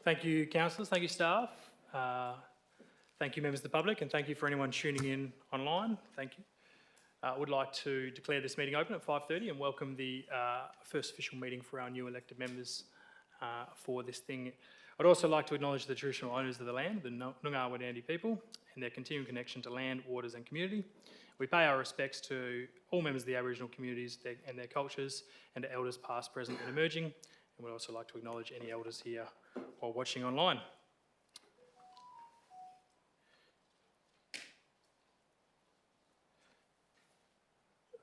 Thank you, councillors. Thank you, staff. Thank you, members of the public, and thank you for anyone tuning in online. Thank you. I would like to declare this meeting open at 5:30 and welcome the first official meeting for our new elected members for this thing. I'd also like to acknowledge the traditional owners of the land, the Noongar Wadandi people, and their continuing connection to land, waters and community. We pay our respects to all members of the Aboriginal communities and their cultures, and to elders past, present and emerging. And we'd also like to acknowledge any elders here while watching online.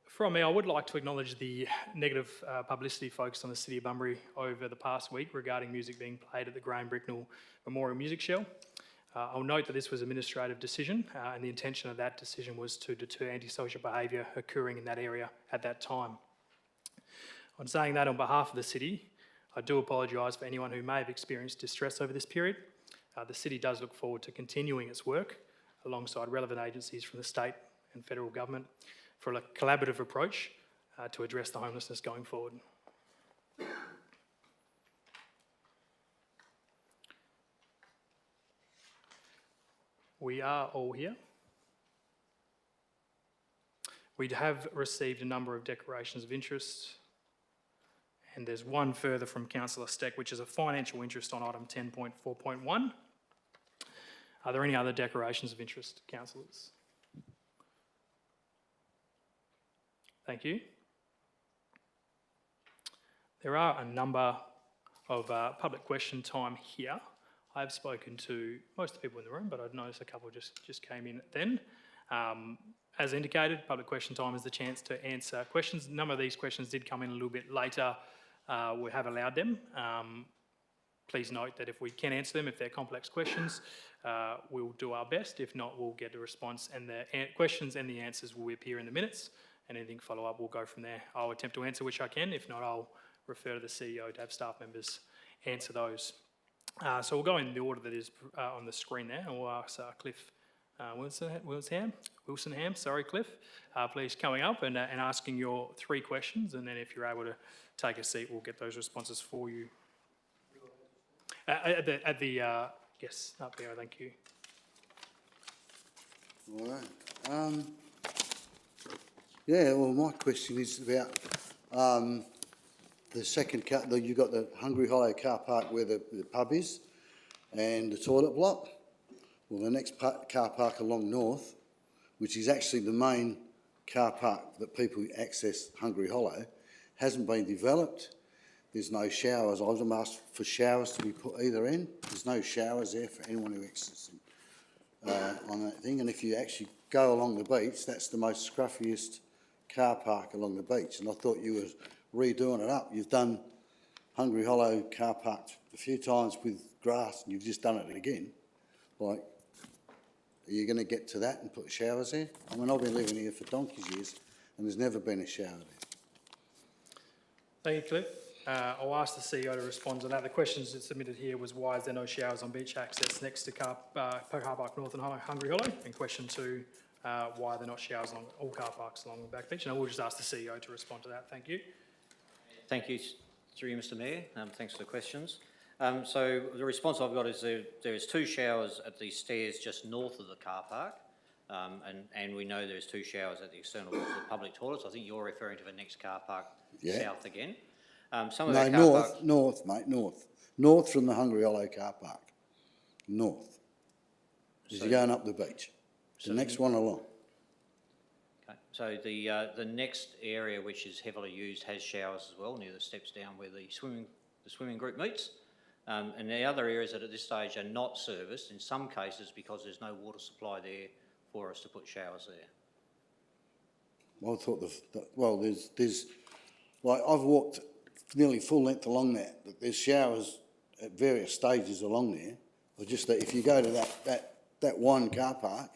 From me, I would like to acknowledge the negative publicity focused on the City of Bunbury over the past week regarding music being played at the Graham Bricknell Memorial Music Show. I'll note that this was an administrative decision and the intention of that decision was to deter antisocial behaviour occurring in that area at that time. On saying that, on behalf of the City, I do apologise for anyone who may have experienced distress over this period. The City does look forward to continuing its work alongside relevant agencies from the state and federal government for a collaborative approach to address the homelessness going forward. We are all here. We have received a number of declarations of interest, and there's one further from Councillor Steck, which is a financial interest on item 10.4.1. Are there any other declarations of interest, councillors? Thank you. There are a number of public question time here. I've spoken to most of the people in the room, but I've noticed a couple just came in then. As indicated, public question time is the chance to answer questions. A number of these questions did come in a little bit later. We have allowed them. Please note that if we can answer them, if they're complex questions, we'll do our best. If not, we'll get a response, and the questions and the answers will appear in the minutes, and anything follow up, we'll go from there. I'll attempt to answer which I can. If not, I'll refer to the CEO to have staff members answer those. So we'll go in the order that is on the screen there, and we'll ask Cliff Wilsonham, sorry Cliff, please coming up and asking your 3 questions, and then if you're able to take a seat, we'll get those responses for you. Yes, up there, thank you. All right. Yeah, well, my question is about the second car. You've got the Hungry Hollow car park where the pub is and the toilet block. Well, the next car park along north, which is actually the main car park that people access Hungry Hollow, hasn't been developed. There's no showers. I've asked for showers to be put either end. There's no showers there for anyone who accesses on that thing. And if you actually go along the beach, that's the most scruffiest car park along the beach. And I thought you were redoing it up. You've done Hungry Hollow car park a few times with grass, and you've just done it again. Like, are you going to get to that and put showers there? I mean, I've been living here for donkey's years, and there's never been a shower there. Thank you, Cliff. I'll ask the CEO to respond to that. The questions that submitted here was why is there no showers on beach access next to car park north and Hungry Hollow? And question 2, why are there not showers along all car parks along the back beach? And I will just ask the CEO to respond to that. Thank you. Thank you, through you, Mr Mayor. Thanks for the questions. So the response I've got is there is 2 showers at the stairs just north of the car park, and we know there's 2 showers at the external walls of the public toilets. I think you're referring to the next car park south again. North, mate, north from the Hungry Hollow car park, north. As you're going up the beach, the next one along. Okay, so the next area, which is heavily used, has showers as well near the steps down where the swimming group meets. And the other areas that at this stage are not serviced, in some cases because there's no water supply there for us to put showers there. Well, I thought there's like I've walked nearly full length along that, but there's showers at various stages along there. Or just that if you go to that one car park,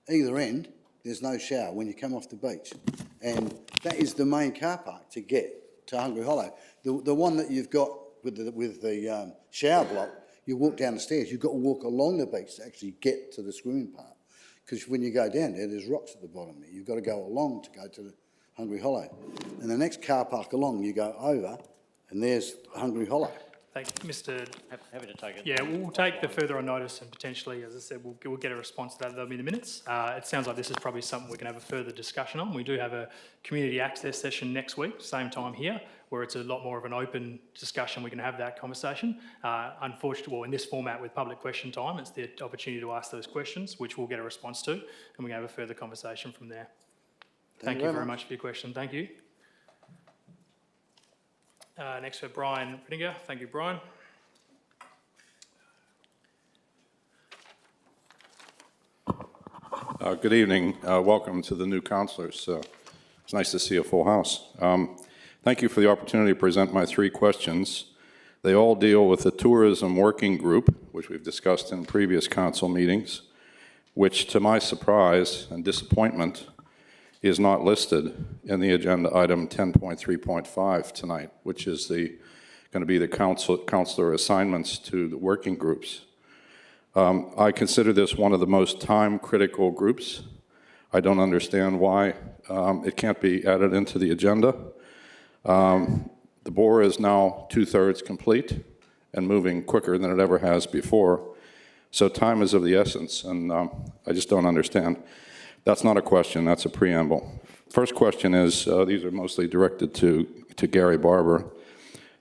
either end, there's no shower when you come off the beach. And that is the main car park to get to Hungry Hollow. The one that you've got with the shower block, you walk down the stairs, you've got to walk along the beach to actually get to the swimming part. Because when you go down there, there's rocks at the bottom there. You've got to go along to go to the Hungry Hollow. And the next car park along, you go over, and there's Hungry Hollow. Thank you, Mr. Happy to take it. Yeah, we'll take the further on notice and potentially, as I said, we'll get a response to that. That'll be in the minutes. It sounds like this is probably something we can have a further discussion on. We do have a community access session next week, same time here, where it's a lot more of an open discussion. We can have that conversation. Unfortunately, well, in this format with public question time, it's the opportunity to ask those questions, which we'll get a response to, and we can have a further conversation from there. Thank you very much for your question. Thank you. Next for Brian Rittinger. Thank you, Brian. Good evening. Welcome to the new councillors. It's nice to see a full house. Thank you for the opportunity to present my 3 questions. They all deal with the tourism working group, which we've discussed in previous council meetings, which to my surprise and disappointment is not listed in the agenda item 10.3.5 tonight, which is going to be the councillor assignments to the working groups. I consider this one of the most time-critical groups. I don't understand why it can't be added into the agenda. The bore is now 2/3 complete and moving quicker than it ever has before. So time is of the essence, and I just don't understand. That's not a question, that's a preamble. First question is, these are mostly directed to Gary Barber.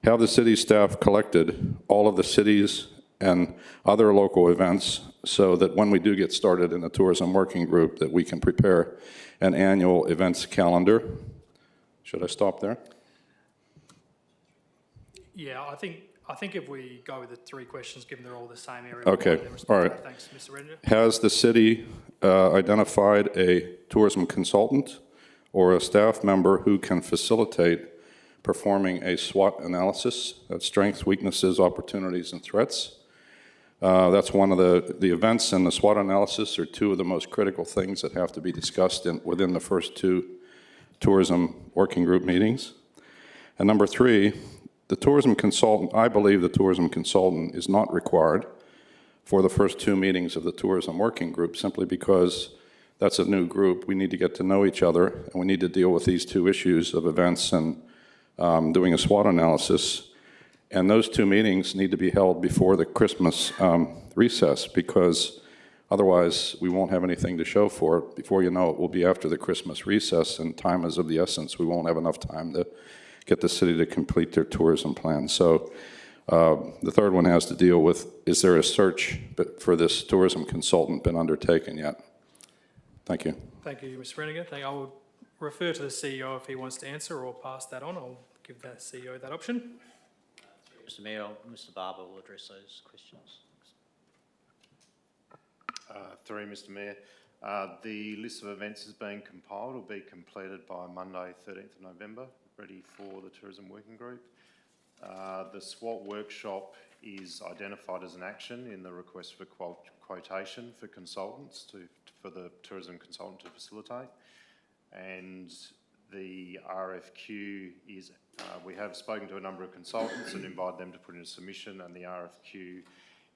Have the city staff collected all of the cities and other local events so that when we do get started in the tourism working group that we can prepare an annual events calendar? Should I stop there? Yeah, I think if we go with the 3 questions, given they're all the same area. Okay, all right. Thanks, Mr. Rittinger. Has the city identified a tourism consultant or a staff member who can facilitate performing a SWOT analysis, that's strengths, weaknesses, opportunities, and threats? That's one of the events, and the SWOT analysis are 2 of the most critical things that have to be discussed within the first 2 tourism working group meetings. And number 3, the tourism consultant, I believe the tourism consultant is not required for the first 2 meetings of the tourism working group, simply because that's a new group. We need to get to know each other, and we need to deal with these 2 issues of events and doing a SWOT analysis. And those 2 meetings need to be held before the Christmas recess, because otherwise we won't have anything to show for it. Before you know it, we'll be after the Christmas recess, and time is of the essence. We won't have enough time to get the city to complete their tourism plan. So the third one has to deal with, is there a search for this tourism consultant been undertaken yet? Thank you. Thank you, Mr. Rittinger. I will refer to the CEO if he wants to answer, or pass that on. I'll give the CEO that option. Mr. Mayor, Mr. Barber will address those questions. Through Mr. Mayor, the list of events is being compiled, will be completed by Monday, 13th of November, ready for the tourism working group. The SWOT workshop is identified as an action in the request for quotation for consultants for the tourism consultant to facilitate. And the RFQ is, we have spoken to a number of consultants and invited them to put in a submission, and the RFQ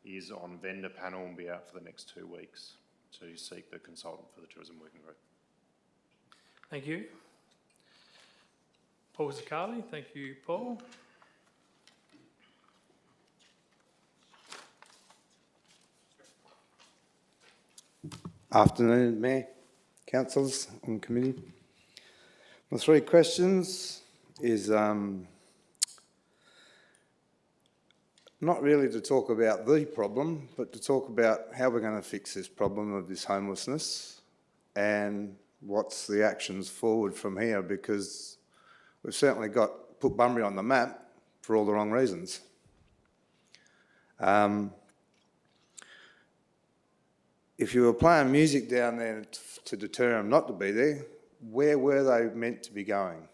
is on vendor panel and will be out for the next 2 weeks to seek the consultant for the tourism working group. Thank you. Paul Zakali. Thank you, Paul. Afternoon, Mayor, councillors and committee. My 3 questions is not really to talk about the problem, but to talk about how we're going to fix this problem of this homelessness and what's the actions forward from here, because we've certainly put Bunbury on the map for all the wrong reasons. If you were playing music down there to deter them not to be there, where were they meant to be going,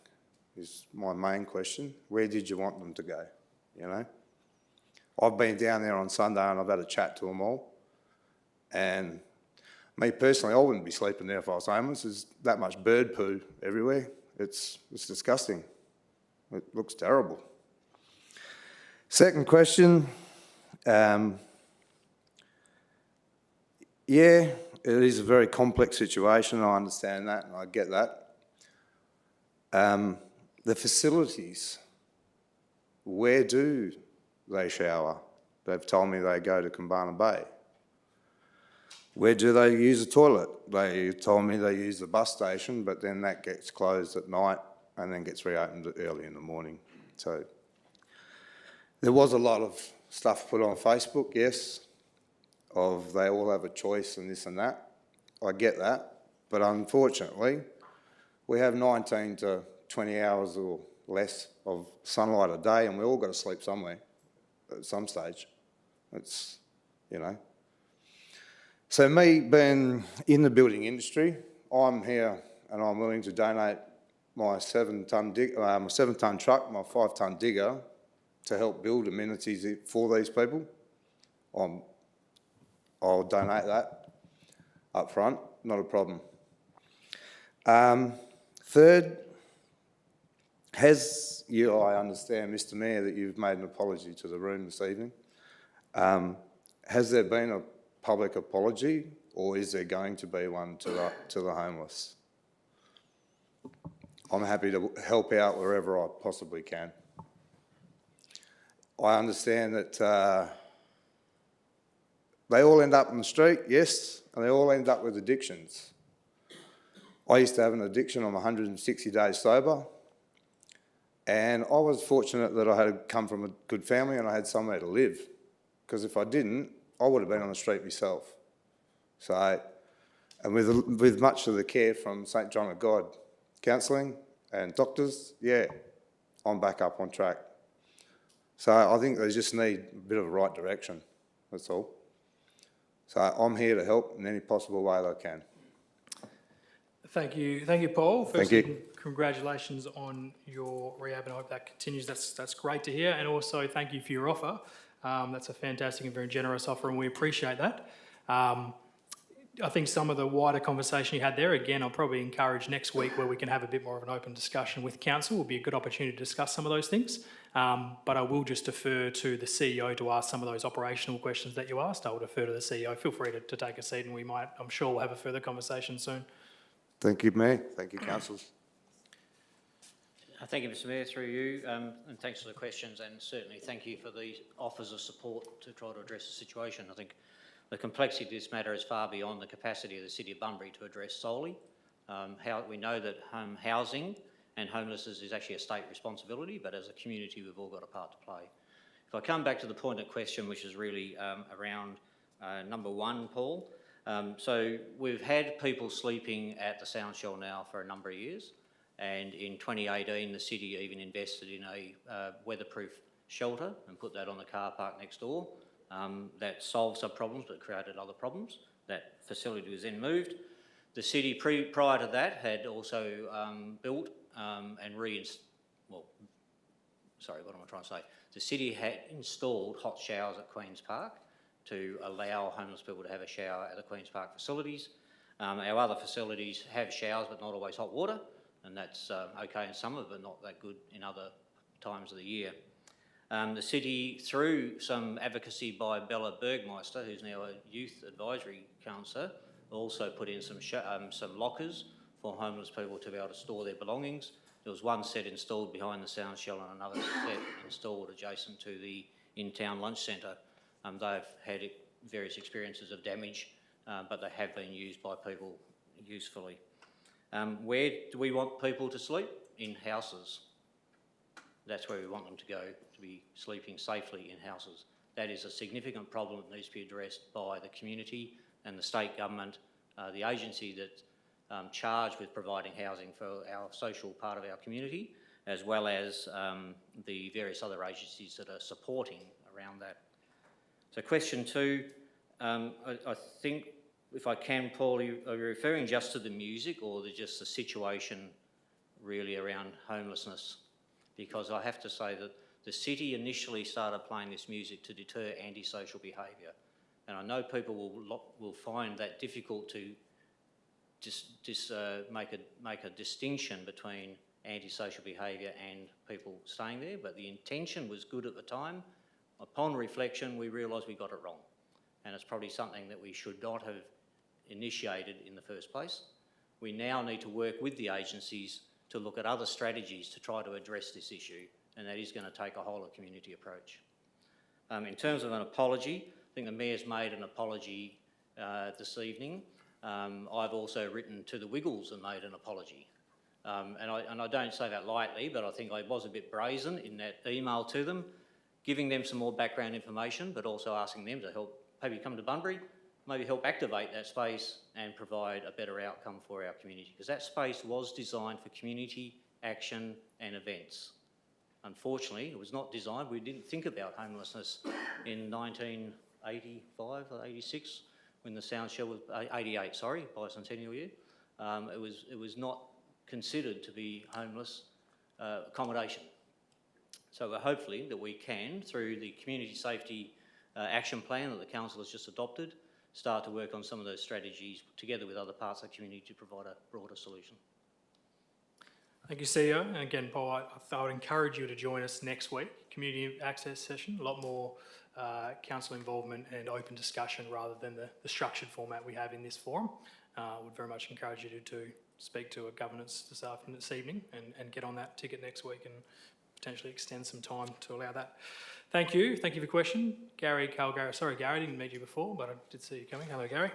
is my main question. Where did you want them to go, you know? I've been down there on Sunday and I've had a chat to them all. And me personally, I wouldn't be sleeping there if I was homeless. There's that much bird poo everywhere. It's disgusting. It looks terrible. Second question, yeah, it is a very complex situation. I understand that and I get that. The facilities, where do they shower. They've told me they go to Kumbana Bay. Where do they use the toilet? They told me they use the bus station, but then that gets closed at night and then gets reopened early in the morning. So there was a lot of stuff put on Facebook, yes, of they all have a choice and this and that. I get that, but unfortunately, we have 19 to 20 hours or less of sunlight a day, and we all got to sleep somewhere at some stage. It's, you know. So me being in the building industry, I'm here and I'm willing to donate my 7-ton truck, my 5-ton digger, to help build amenities for these people. I'll donate that up front, not a problem. Third, I understand, Mr. Mayor, that you've made an apology to the room this evening. Has there been a public apology, or is there going to be one to the homeless? I'm happy to help out wherever I possibly can. I understand that they all end up in the street, yes, and they all end up with addictions. I used to have an addiction. I'm 160 days sober, and I was fortunate that I had come from a good family and I had somewhere to live, because if I didn't, I would have been on the street myself. So, and with much of the care from St John of God counselling and doctors, yeah, I'm back up on track. So I think they just need a bit of a right direction, that's all. So I'm here to help in any possible way that I can. Thank you, Paul. Thank you. Firstly, congratulations on your rehab, and I hope that continues. That's great to hear, and also thank you for your offer. That's a fantastic and very generous offer, and we appreciate that. I think some of the wider conversation you had there, again, I'll probably encourage next week where we can have a bit more of an open discussion with council. Will be a good opportunity to discuss some of those things. But I will just defer to the CEO to ask some of those operational questions that you asked. I will defer to the CEO. Feel free to take a seat, and we might, I'm sure we'll have a further conversation soon. Thank you, Mayor. Thank you, councillors. Thank you, Mr Mayor, through you, and thanks for the questions, and certainly thank you for the offers of support to try to address the situation. I think the complexity of this matter is far beyond the capacity of the City of Bunbury to address solely. We know that housing and homelessness is actually a state responsibility, but as a community we've all got a part to play. If I come back to the point of question, which is really around number one, Paul, so we've had people sleeping at the Sound Shell now for a number of years. And in 2018, the city even invested in a weatherproof shelter and put that on the car park next door. That solved some problems but created other problems. That facility was then moved. The city prior to that had also built and the city had installed hot showers at Queen's Park to allow homeless people to have a shower at the Queen's Park facilities. Our other facilities have showers but not always hot water. And that's okay in summer, but not that good in other times of the year. The city, through some advocacy by Bella Bergmeister, who's now a youth advisory councillor, also put in some lockers for homeless people to be able to store their belongings. There was one set installed behind the Sound Shell and another set installed adjacent to the in-town lunch centre. They've had various experiences of damage, but they have been used by people usefully. Where do we want people to sleep? In houses. That's where we want them to go, to be sleeping safely in houses. That is a significant problem that needs to be addressed by the community and the state government, the agency that's charged with providing housing for our social part of our community, as well as the various other agencies that are supporting around that. So question two, I think, if I can, Paul, are you referring just to the music or just the situation really around homelessness? Because I have to say that the city initially started playing this music to deter antisocial behaviour. And I know people will find that difficult to just make a distinction between antisocial behaviour and people staying there, but the intention was good at the time. Upon reflection, we realised we got it wrong. And it's probably something that we should not have initiated in the first place. We now need to work with the agencies to look at other strategies to try to address this issue, and that is going to take a whole of community approach. In terms of an apology, I think the Mayor's made an apology this evening. I've also written to the Wiggles and made an apology. And I don't say that lightly, but I think I was a bit brazen in that email to them, giving them some more background information, but also asking them to help maybe come to Bunbury, maybe help activate that space and provide a better outcome for our community. Because that space was designed for community action and events. Unfortunately, it was not designed, we didn't think about homelessness in 1985 or 86, when the sound shell was, 88, sorry, bicentennial year. It was not considered to be homeless accommodation. So we're hopefully that we can, through the community safety action plan that the council has just adopted, start to work on some of those strategies together with other parts of the community to provide a broader solution. Thank you, CEO. And again, Paul, I would encourage you to join us next week, community access session, a lot more council involvement and open discussion rather than the structured format we have in this forum. I would very much encourage you to speak to a governance this evening and get on that ticket next week and potentially extend some time to allow that. Thank you for your question. Gary Calgary, sorry Gary, I didn't meet you before, but I did see you coming. Hello, Gary.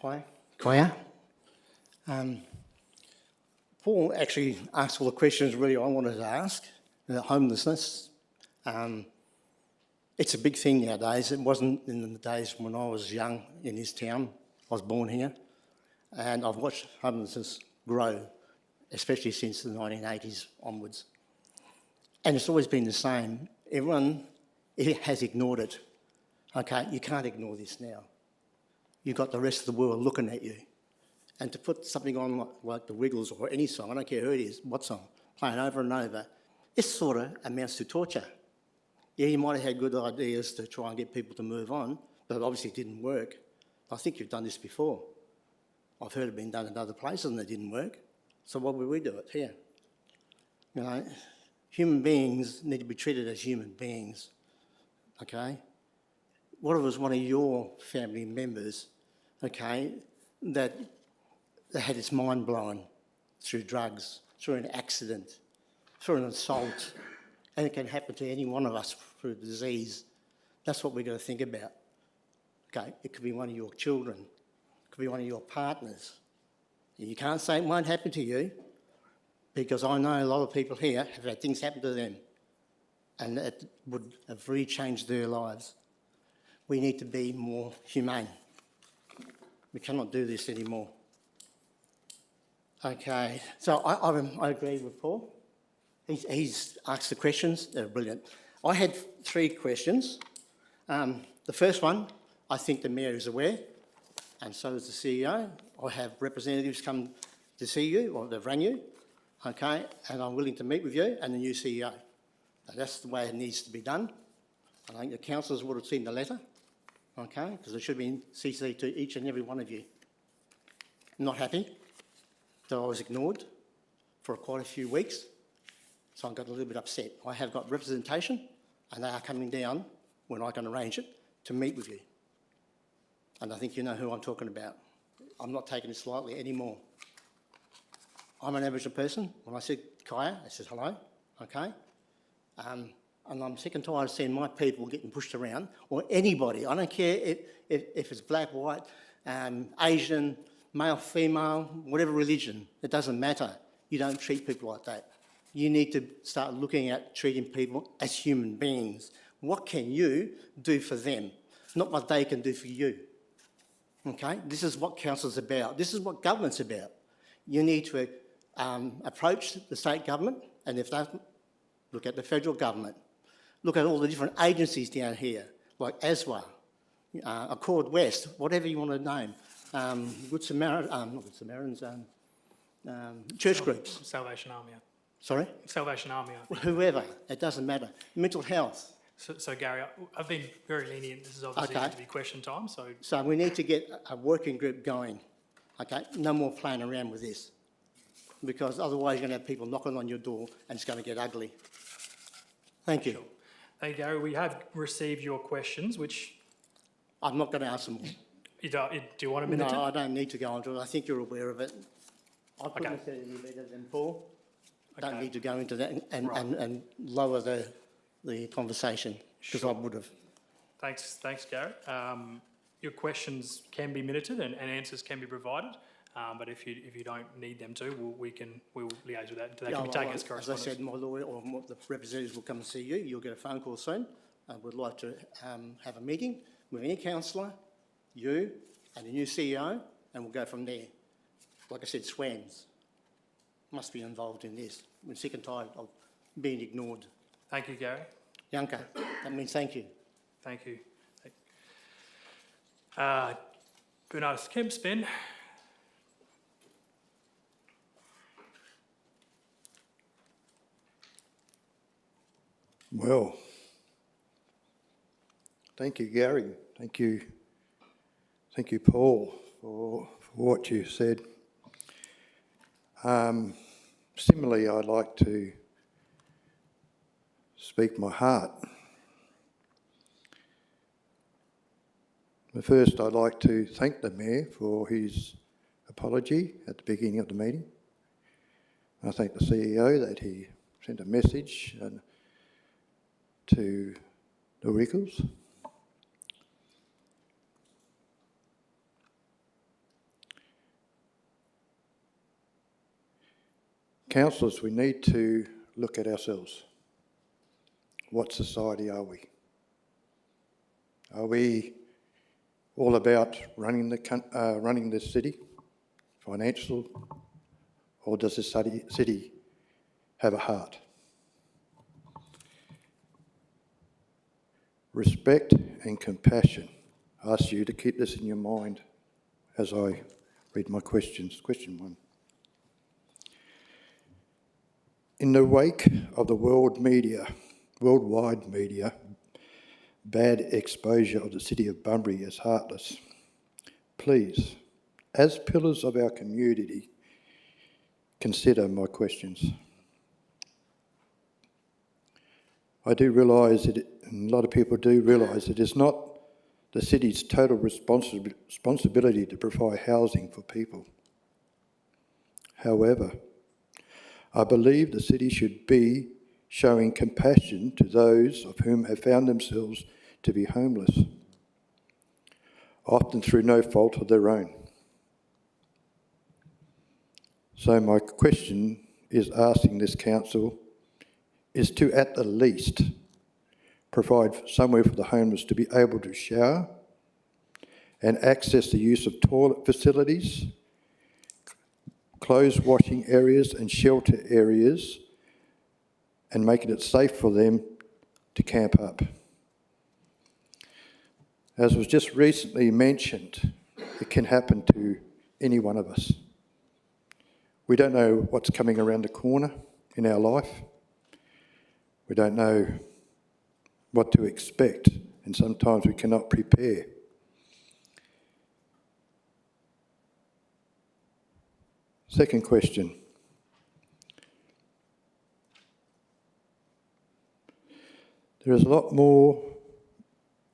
Hi, Koya. Paul actually asked all the questions really I wanted to ask. Homelessness. It's a big thing nowadays. It wasn't in the days when I was young in this town. I was born here. And I've watched homelessness grow, especially since the 1980s onwards. And it's always been the same. Everyone has ignored it. Okay, you can't ignore this now. You've got the rest of the world looking at you. And to put something on like the Wiggles or any song, I don't care who it is, what song, playing over and over, it sort of amounts to torture. Yeah, you might have had good ideas to try and get people to move on, but obviously it didn't work. I think you've done this before. I've heard it been done in other places and it didn't work. So why would we do it here? You know, human beings need to be treated as human beings, okay? What if it was one of your family members, okay, that had its mind blown through drugs, through an accident, through an assault, and it can happen to any one of us through disease. That's what we've got to think about. Okay, it could be one of your children, it could be one of your partners. And you can't say it won't happen to you, because I know a lot of people here have had things happen to them, and it would have really changed their lives. We need to be more humane. We cannot do this anymore. Okay, so I agree with Paul. He's asked the questions, they're brilliant. I had 3 questions. The first one, I think the Mayor is aware, and so is the CEO. I have representatives come to see you, or they've rang you, okay, and I'm willing to meet with you and the new CEO. And that's the way it needs to be done. I think the councillors would have seen the letter, okay, because it should have been CC to each and every one of you. Not happy that I was ignored for quite a few weeks, so I got a little bit upset. I have got representation, and they are coming down, when I can arrange it, to meet with you. And I think you know who I'm talking about. I'm not taking this lightly anymore. I'm an Aboriginal person. When I said Kaya, I said hello, okay? And I'm sick and tired of seeing my people getting pushed around, or anybody. I don't care if it's black, white, Asian, male, female, whatever religion. It doesn't matter. You don't treat people like that. You need to start looking at treating people as human beings. What can you do for them? Not what they can do for you. Okay? This is what council's about. This is what government's about. You need to approach the state government, and if that, look at the federal government. Look at all the different agencies down here, like ASWA, Accord West, whatever you want to name. Good Samaritan, not Good Samaritans, church groups. Salvation Army. Sorry? Salvation Army. I think. Whoever, it doesn't matter. Mental health. So Gary, I've been very lenient. This is obviously Okay. going to be question time, so So we need to get a working group going, okay? No more playing around with this, because otherwise you're going to have people knocking on your door and it's going to get ugly. Thank you. thank you, Gary. We have received your questions, which I'm not going to answer more. do you want a minute? No, I don't need to go into it. I think you're aware of it. I couldn't Okay. have said it any better than Paul. don't Okay. need to go into that and lower the conversation, because I would have. Thanks, Gary. Your questions can be minuted and answers can be provided, but if you don't need them to, we'll liaise with that. They can be taken as As I correspondence. said, my lawyer or the representatives will come and see you. You'll get a phone call soon. We'd like to have a meeting with any councillor, you and the new CEO, and we'll go from there. Like I said, SWANs must be involved in this. We're sick and tired of being ignored. Thank you, Gary. Yanka, that means thank you. Thank you. Bernardus Kemp, Ben. Well, thank you, Gary. Thank you, Paul, for what you said. Similarly, I'd like to speak my heart. But first, I'd like to thank the Mayor for his apology at the beginning of the meeting. I thank the CEO that he sent a message to the Wiggles. Councillors, we need to look at ourselves. What society are we? Are we all about running the city, financial, or does the city have a heart? Respect and compassion. I ask you to keep this in your mind as I read my questions. Question 1. In the wake of the worldwide media, bad exposure of the city of Bunbury as heartless, please, as pillars of our community, consider my questions. I do realise that, and a lot of people do realise, it is not the city's total responsibility to provide housing for people. However, I believe the city should be showing compassion to those of whom have found themselves to be homeless, often through no fault of their own. So my question is asking this council is to, at the least, provide somewhere for the homeless to be able to shower and access the use of toilet facilities, clothes washing areas and shelter areas, and making it safe for them to camp up. As was just recently mentioned, it can happen to any one of us. We don't know what's coming around the corner in our life. We don't know what to expect, and sometimes we cannot prepare. Second question. There is a lot more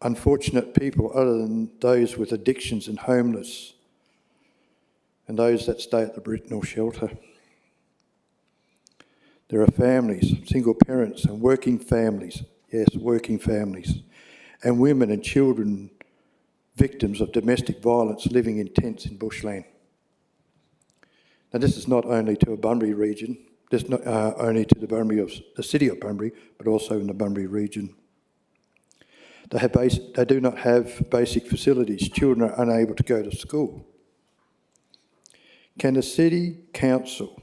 unfortunate people other than those with addictions and homeless and those that stay at the Britnell shelter. There are families, single parents and working families, yes, working families, and women and children victims of domestic violence living in tents in bushland. Now, this is not only to a Bunbury region, this is not only to the city of Bunbury, but also in the Bunbury region. They do not have basic facilities. Children are unable to go to school. Can the city council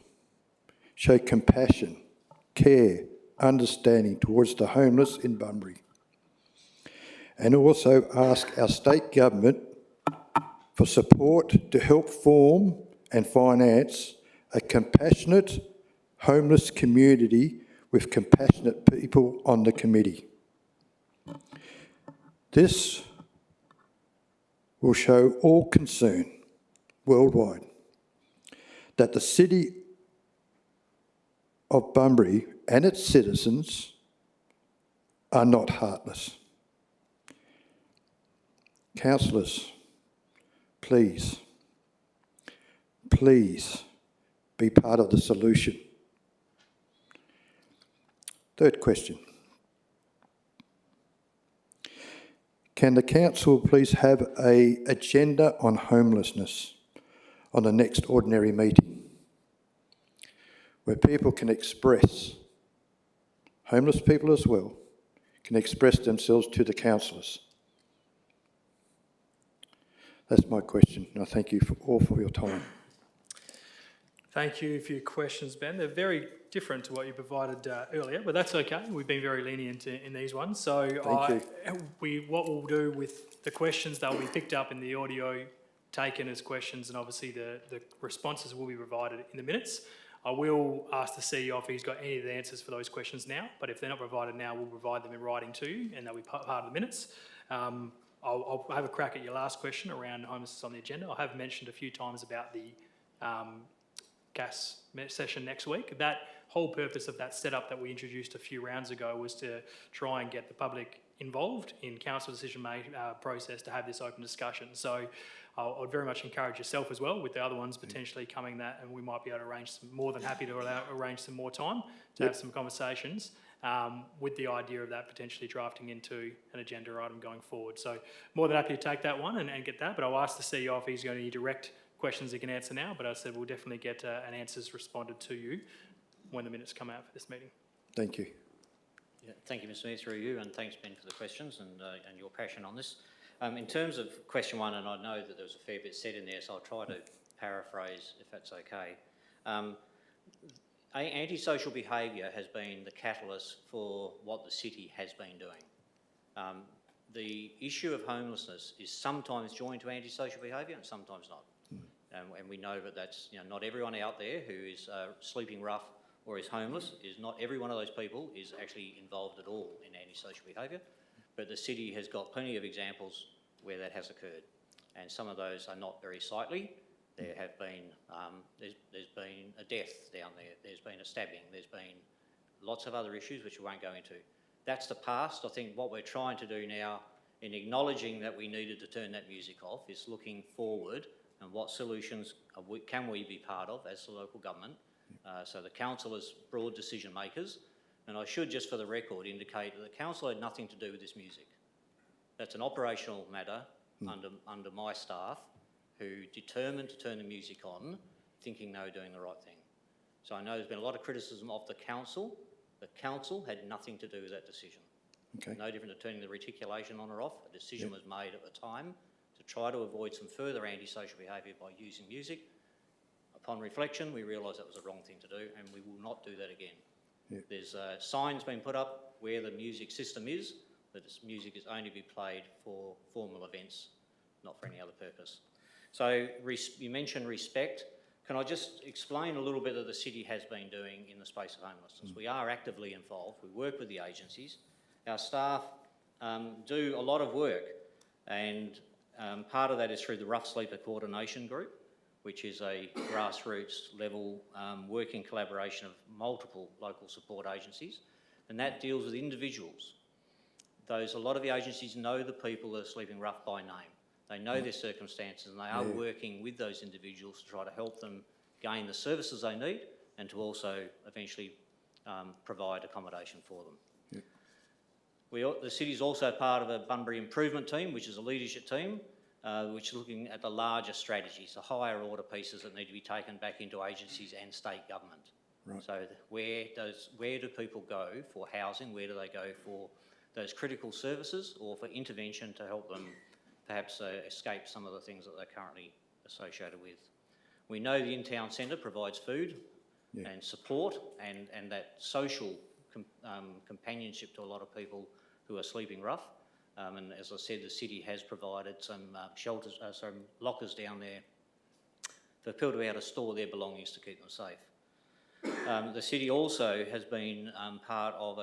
show compassion, care, understanding towards the homeless in Bunbury, and also ask our state government for support to help form and finance a compassionate homeless community with compassionate people on the committee? This will show all concerned worldwide that the city of Bunbury and its citizens are not heartless. Councillors, please be part of the solution. Third question. Can the council please have an agenda on homelessness on the next ordinary meeting, where people can express, homeless people as well, can express themselves to the councillors? That's my question, and I thank you all for your time. Thank you for your questions, Ben. They're very different to what you provided earlier, but that's okay. We've been very lenient in these ones. So what we'll do with the questions, they'll be picked up in the audio, taken as questions, and obviously the responses will be provided in the minutes. I will ask the CEO if he's got any of the answers for those questions now, but if they're not provided now, we'll provide them in writing to you, and they'll be part of the minutes. I'll have a crack at your last question around homelessness on the agenda. I have mentioned a few times about the gas session next week. That whole purpose of that setup that we introduced a few rounds ago was to try and get the public involved in council decision-making process to have this open discussion. So I'd very much encourage yourself as well, with the other ones potentially coming that, and we might be able to arrange some, more than happy to arrange some more time to have some conversations with the idea of that potentially drafting into an agenda item going forward. So more than happy to take that one and get that, but I'll ask the CEO if he's got any direct questions he can answer now, but I said we'll definitely get an answers responded to you when the minutes come out for this meeting. Thank you. Yeah, thank you, Mr Mayor, through you, and thanks, Ben, for the questions and your passion on this. In terms of question one, and I know that there was a fair bit said in there, so I'll try to paraphrase if that's okay. Antisocial behaviour has been the catalyst for what the city has been doing. The issue of homelessness is sometimes joined to antisocial behaviour and sometimes not. And we know that that's, not everyone out there who is sleeping rough or is homeless, not every one of those people is actually involved at all in antisocial behaviour, but the city has got plenty of examples where that has occurred, and some of those are not very sightly. There have been, there's been a death down there, there's been a stabbing, there's been lots of other issues which we won't go into. That's the past. I think what we're trying to do now, in acknowledging that we needed to turn that music off, is looking forward and what solutions can we be part of as the local government. So the council is broad decision makers, and I should just for the record indicate that the council had nothing to do with this music. That's an operational matter under my staff, who determined to turn the music on, thinking they were doing the right thing. So I know there's been a lot of criticism of the council. The council had nothing to do with that decision. Okay. No different to turning the reticulation on or off. A decision was made at the time to try to avoid some further antisocial behaviour by using music. Upon reflection, we realised that was the wrong thing to do, and we will not do that again. Yeah. There's signs being put up where the music system is, that this music is only to be played for formal events, not for any other purpose. So you mentioned respect. Can I just explain a little bit that the city has been doing in the space of homelessness? We are actively involved. We work with the agencies. Our staff do a lot of work, and part of that is through the Rough Sleeper Coordination Group, which is a grassroots level working collaboration of multiple local support agencies, and that deals with individuals. A lot of the agencies know the people that are sleeping rough by name. They know their circumstances, and they are working with those individuals to try to help them gain the services they need and to also eventually provide accommodation for them. The city is also part of a Bunbury Improvement Team, which is a leadership team, which is looking at the larger strategies, the higher order pieces that need to be taken back into agencies and state government. Right. So where do people go for housing? Where do they go for those critical services or for intervention to help them perhaps escape some of the things that they're currently associated with? We know the in-town centre provides food and support and that social companionship to a lot of people who are sleeping rough. And as I said, the city has provided some shelters, some lockers down there for people to be able to store their belongings to keep them safe. The city also has been part of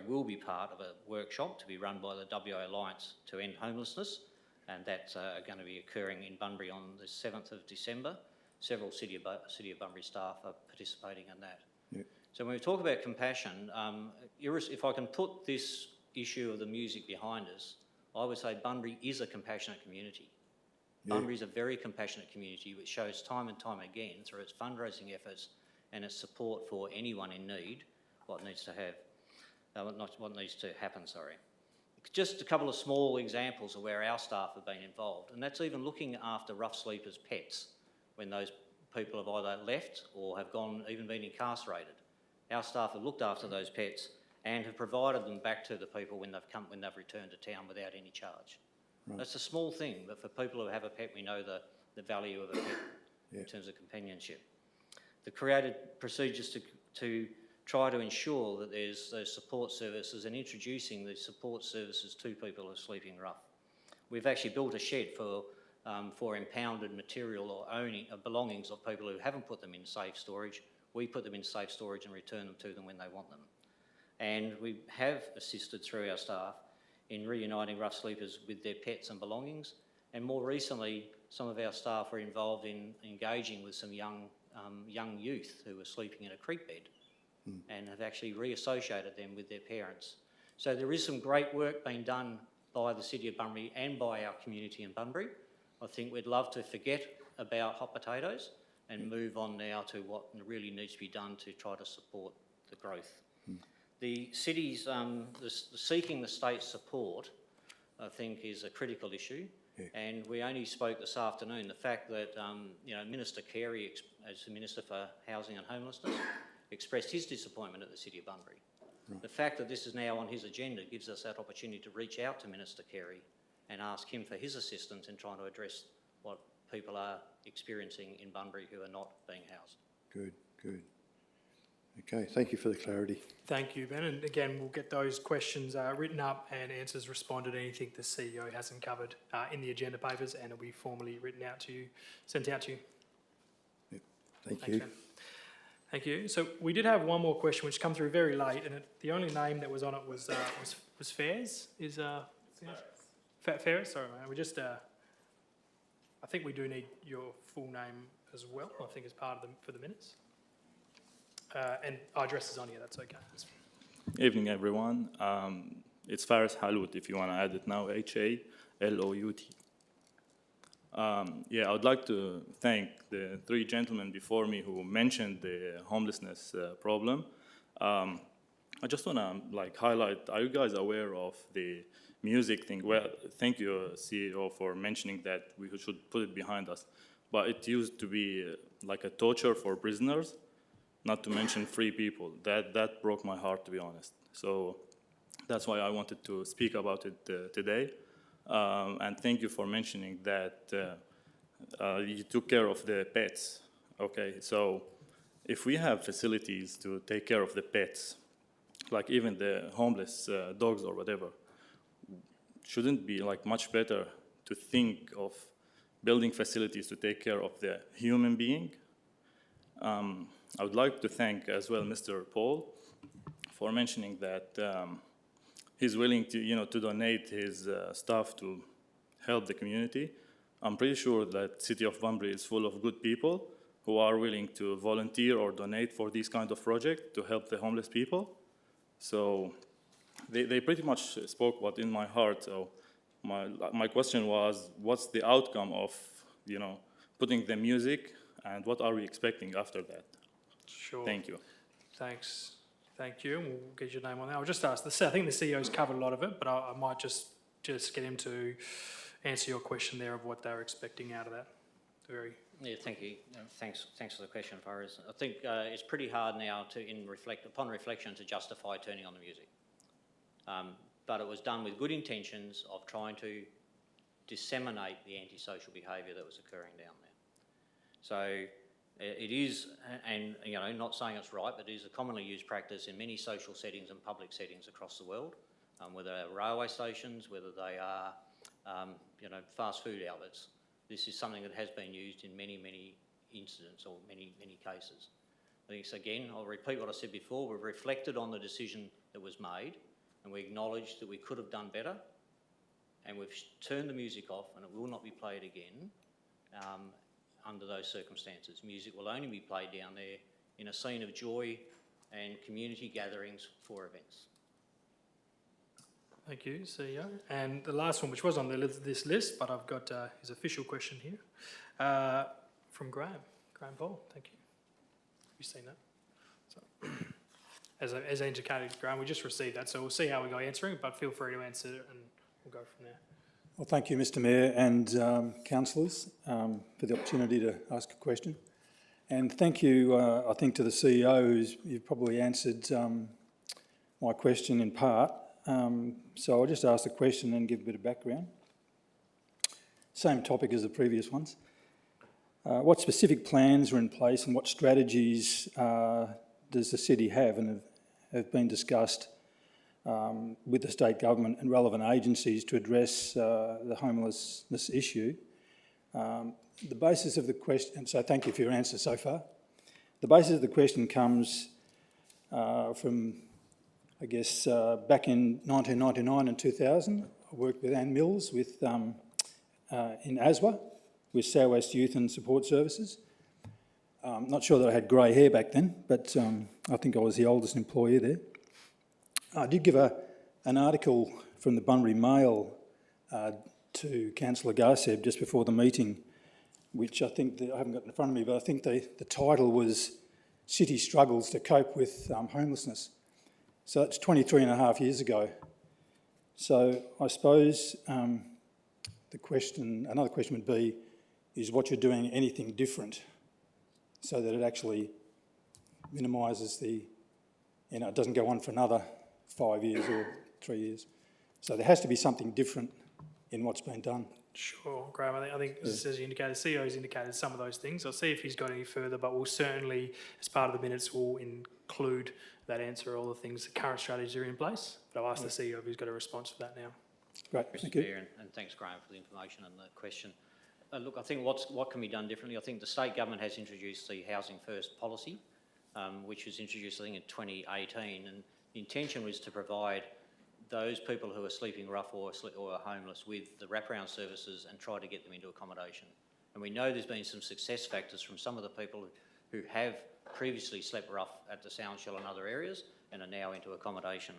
will be part of a workshop to be run by the WA Alliance to End Homelessness, and that's going to be occurring in Bunbury on the 7th of December. Several City of Bunbury staff are participating in that. Yep. So when we talk about compassion, if I can put this issue of the music behind us, I would say Bunbury is a compassionate community. Yeah. Bunbury is a very compassionate community which shows time and time again through its fundraising efforts and its support for anyone in need, what needs to what needs to happen, sorry. Just a couple of small examples of where our staff have been involved, and that's even looking after rough sleepers' pets when those people have either left or have even been incarcerated. Our staff have looked after those pets and have provided them back to the people when they've returned to town without any charge. That's a small thing, but for people who have a pet, we know the value of a pet in terms of companionship. The created procedures to try to ensure that there's those support services and introducing the support services to people who are sleeping rough. We've actually built a shed for impounded material or belongings of people who haven't put them in safe storage. We put them in safe storage and return them to them when they want them. And we have assisted through our staff in reuniting rough sleepers with their pets and belongings. And more recently, some of our staff were involved in engaging with some young youth who were sleeping in a creek bed and have actually reassociated them with their parents. So there is some great work being done by the City of Bunbury and by our community in Bunbury. I think we'd love to forget about hot potatoes and move on now to what really needs to be done to try to support the growth. The city's, seeking the state's support, I think, is a critical issue. And we only spoke this afternoon, the fact that, Minister Carey, as the Minister for Housing and Homelessness, expressed his disappointment at the City of Bunbury. The fact that this is now on his agenda gives us that opportunity to reach out to Minister Carey and ask him for his assistance in trying to address what people are experiencing in Bunbury who are not being housed. Good, good. Okay, thank you for the clarity. Thank you, Ben. And again, we'll get those questions written up and answers responded to anything the CEO hasn't covered in the agenda papers, and it'll be formally written out to you, sent out to you. Yep. Thank Thanks, you. Ben. Thank you. So we did have one more question which come through very late, and the only name that was on it was Fairs. Is Fairs? Sorry, mate. We just I think we do need your full name as well. I think as part of for the minutes. And our address is on here. That's okay. Evening, everyone. It's Faris Halout, if you want to add it now, H-A-L-O-U-T. I would like to thank the three gentlemen before me who mentioned the homelessness problem. I just want to highlight, are you guys aware of the music thing? Well, thank you, CEO, for mentioning that we should put it behind us. But it used to be like a torture for prisoners, not to mention free people. That broke my heart, to be honest. So that's why I wanted to speak about it today. And thank you for mentioning that you took care of the pets. Okay, so if we have facilities to take care of the pets, like even the homeless dogs or whatever, shouldn't be much better to think of building facilities to take care of the human being? I would like to thank as well Mr. Paul for mentioning that he's willing to, to donate his stuff to help the community. I'm pretty sure that City of Bunbury is full of good people who are willing to volunteer or donate for these kind of projects to help the homeless people. So they pretty much spoke what's in my heart. So my question was, what's the outcome of, putting the music, and what are we expecting after that? Sure. Thank you. Thanks. Thank you. We'll get your name on there. I'll just ask I think the CEO's covered a lot of it, but I might just get him to answer your question there of what they're expecting out of that. Yeah, thank you. Thanks for the question, Faris. I think it's pretty hard now upon reflection to justify turning on the music. But it was done with good intentions of trying to disseminate the antisocial behaviour that was occurring down there. So it is, and not saying it's right, but it is a commonly used practice in many social settings and public settings across the world, whether they're railway stations, whether they are, fast food outlets. This is something that has been used in many, many incidents or many, many cases. I think, again, I'll repeat what I said before, we've reflected on the decision that was made, and we acknowledge that we could have done better, and we've turned the music off, and it will not be played again under those circumstances. Music will only be played down there in a scene of joy and community gatherings for events. Thank you, CEO. And the last one, which was on this list, but I've got his official question here, from Graham Paul. Thank you. Have you seen that? So, as indicated, Graham, we just received that, so we'll see how we go answering, but feel free to answer it and we'll go from there. Well, thank you, Mr Mayor and councillors, for the opportunity to ask a question. And thank you, I think, to the CEO, you've probably answered my question in part. So I'll just ask the question and give a bit of background. Same topic as the previous ones. What specific plans are in place and what strategies does the city have and have been discussed with the state government and relevant agencies to address the homelessness issue? The basis of the question, so thank you for your answer so far. The basis of the question comes from, I guess, back in 1999 and 2000, I worked with Ann Mills in ASWA with South West Youth and Support Services. Not sure that I had grey hair back then, but I think I was the oldest employee there. I did give an article from the Bunbury Mail to Councillor Garseb just before the meeting, which I think, I haven't got it in front of me, but I think the title was City Struggles to Cope with Homelessness. So that's 23 and a half years ago. So I suppose another question would be, is what you're doing anything different so that it actually minimises it doesn't go on for another 5 years or 3 years. So there has to be something different in what's been done. Sure, Graham. I think as you indicated, the CEO's indicated some of those things. I'll see if he's got any further, but we'll certainly, as part of the minutes, we'll include that answer, all the things, the current strategies are in place. But I'll ask the CEO if he's got a response for that now. Great, Mr. thank you. Chair, and thanks, Graham, for the information and the question. Look, I think what can be done differently, I think the state government has introduced the Housing First policy, which was introduced, I think, in 2018, and the intention was to provide those people who are sleeping rough or are homeless with the wraparound services and try to get them into accommodation. And we know there's been some success factors from some of the people who have previously slept rough at the Sound Shell and other areas and are now into accommodation.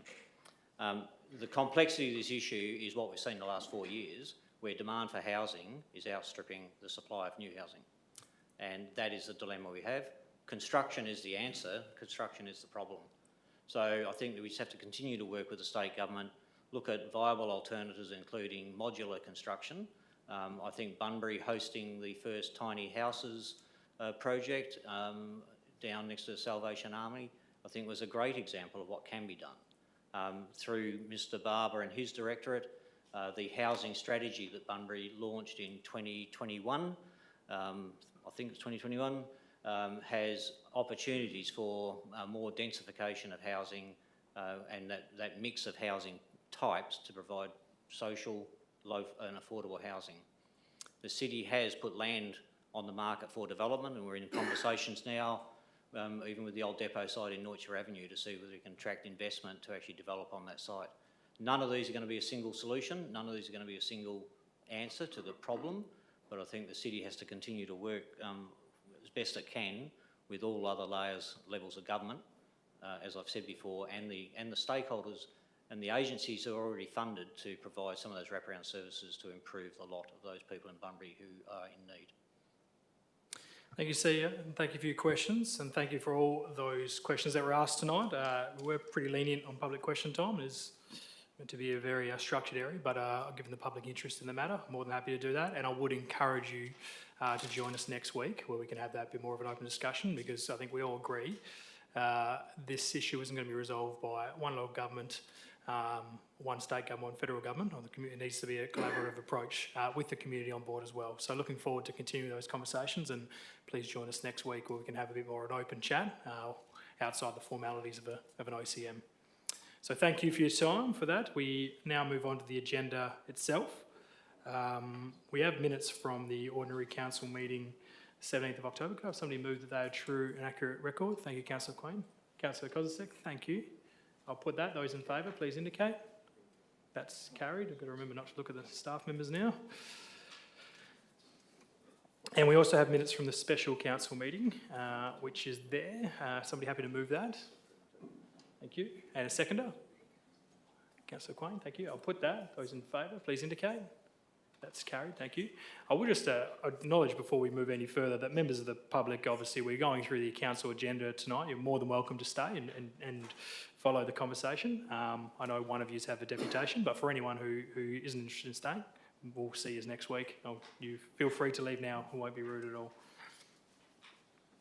The complexity of this issue is what we've seen in the last 4 years, where demand for housing is outstripping the supply of new housing. And that is the dilemma we have. Construction is the answer, construction is the problem. So I think that we just have to continue to work with the state government, look at viable alternatives, including modular construction. I think Bunbury hosting the first tiny houses project down next to the Salvation Army, I think was a great example of what can be done. Through Mr. Barber and his directorate, the housing strategy that Bunbury launched in 2021, I think it's 2021, has opportunities for more densification of housing and that mix of housing types to provide social, low and affordable housing. The city has put land on the market for development, and we're in conversations now, even with the old depot site in Neutscher Avenue, to see whether we can attract investment to actually develop on that site. None of these are going to be a single solution, none of these are going to be a single answer to the problem, but I think the city has to continue to work as best it can with all other levels of government, as I've said before, and the stakeholders and the agencies who are already funded to provide some of those wraparound services to improve the lot of those people in Bunbury who are in need. Thank you, CEO, and thank you for your questions, and thank you for all those questions that were asked tonight. We're pretty lenient on public question time. It is meant to be a very structured area, but given the public interest in the matter, I'm more than happy to do that, and I would encourage you to join us next week where we can have that bit more of an open discussion, because I think we all agree this issue isn't going to be resolved by one local government, one state government, one federal government. It needs to be a collaborative approach with the community on board as well. So looking forward to continuing those conversations, and please join us next week where we can have a bit more of an open chat outside the formalities of an OCM. So thank you for your time for that. We now move on to the agenda itself. We have minutes from the ordinary council meeting 17th of October. Could I have somebody move that they are true and accurate record? Thank you, Councillor Queen. Councillor Kozisek, thank you. I'll put that. Those in favour, please indicate. That's carried. I've got to remember not to look at the staff members now. And we also have minutes from the special council meeting, which is there. Somebody happy to move that? Thank you. And a seconder? Councillor Quine, thank you. I'll put that. Those in favour, please indicate. That's carried, thank you. I will just acknowledge before we move any further that members of the public, obviously, we're going through the council agenda tonight. You're more than welcome to stay and follow the conversation. I know one of you have a deputation, but for anyone who isn't interested in staying, we'll see you next week. You feel free to leave now. I won't be rude at all.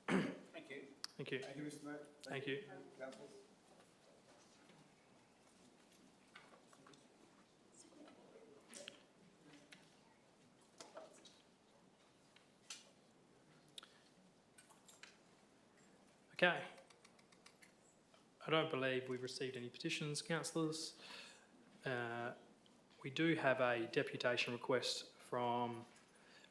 Thank you. Thank you. Thank you, Mr Mayor. Thank you. Councillors. Okay. I don't believe we've received any petitions, councillors. We do have a deputation request from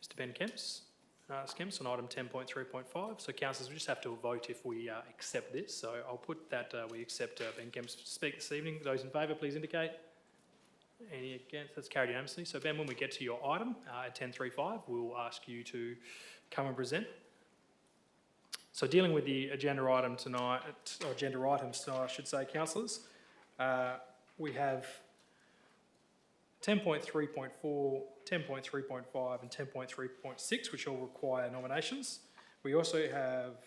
Mr Ben Kemps on item 10.3.5. So councillors, we just have to vote if we accept this. So I'll put that we accept Ben Kemps to speak this evening. Those in favour, please indicate. Any against? That's carried unanimously. So Ben, when we get to your item at 10.3.5, we'll ask you to come and present. So dealing with the agenda item tonight, or agenda items tonight, I should say, councillors, we have 10.3.4, 10.3.5 and 10.3.6, which all require nominations. We also have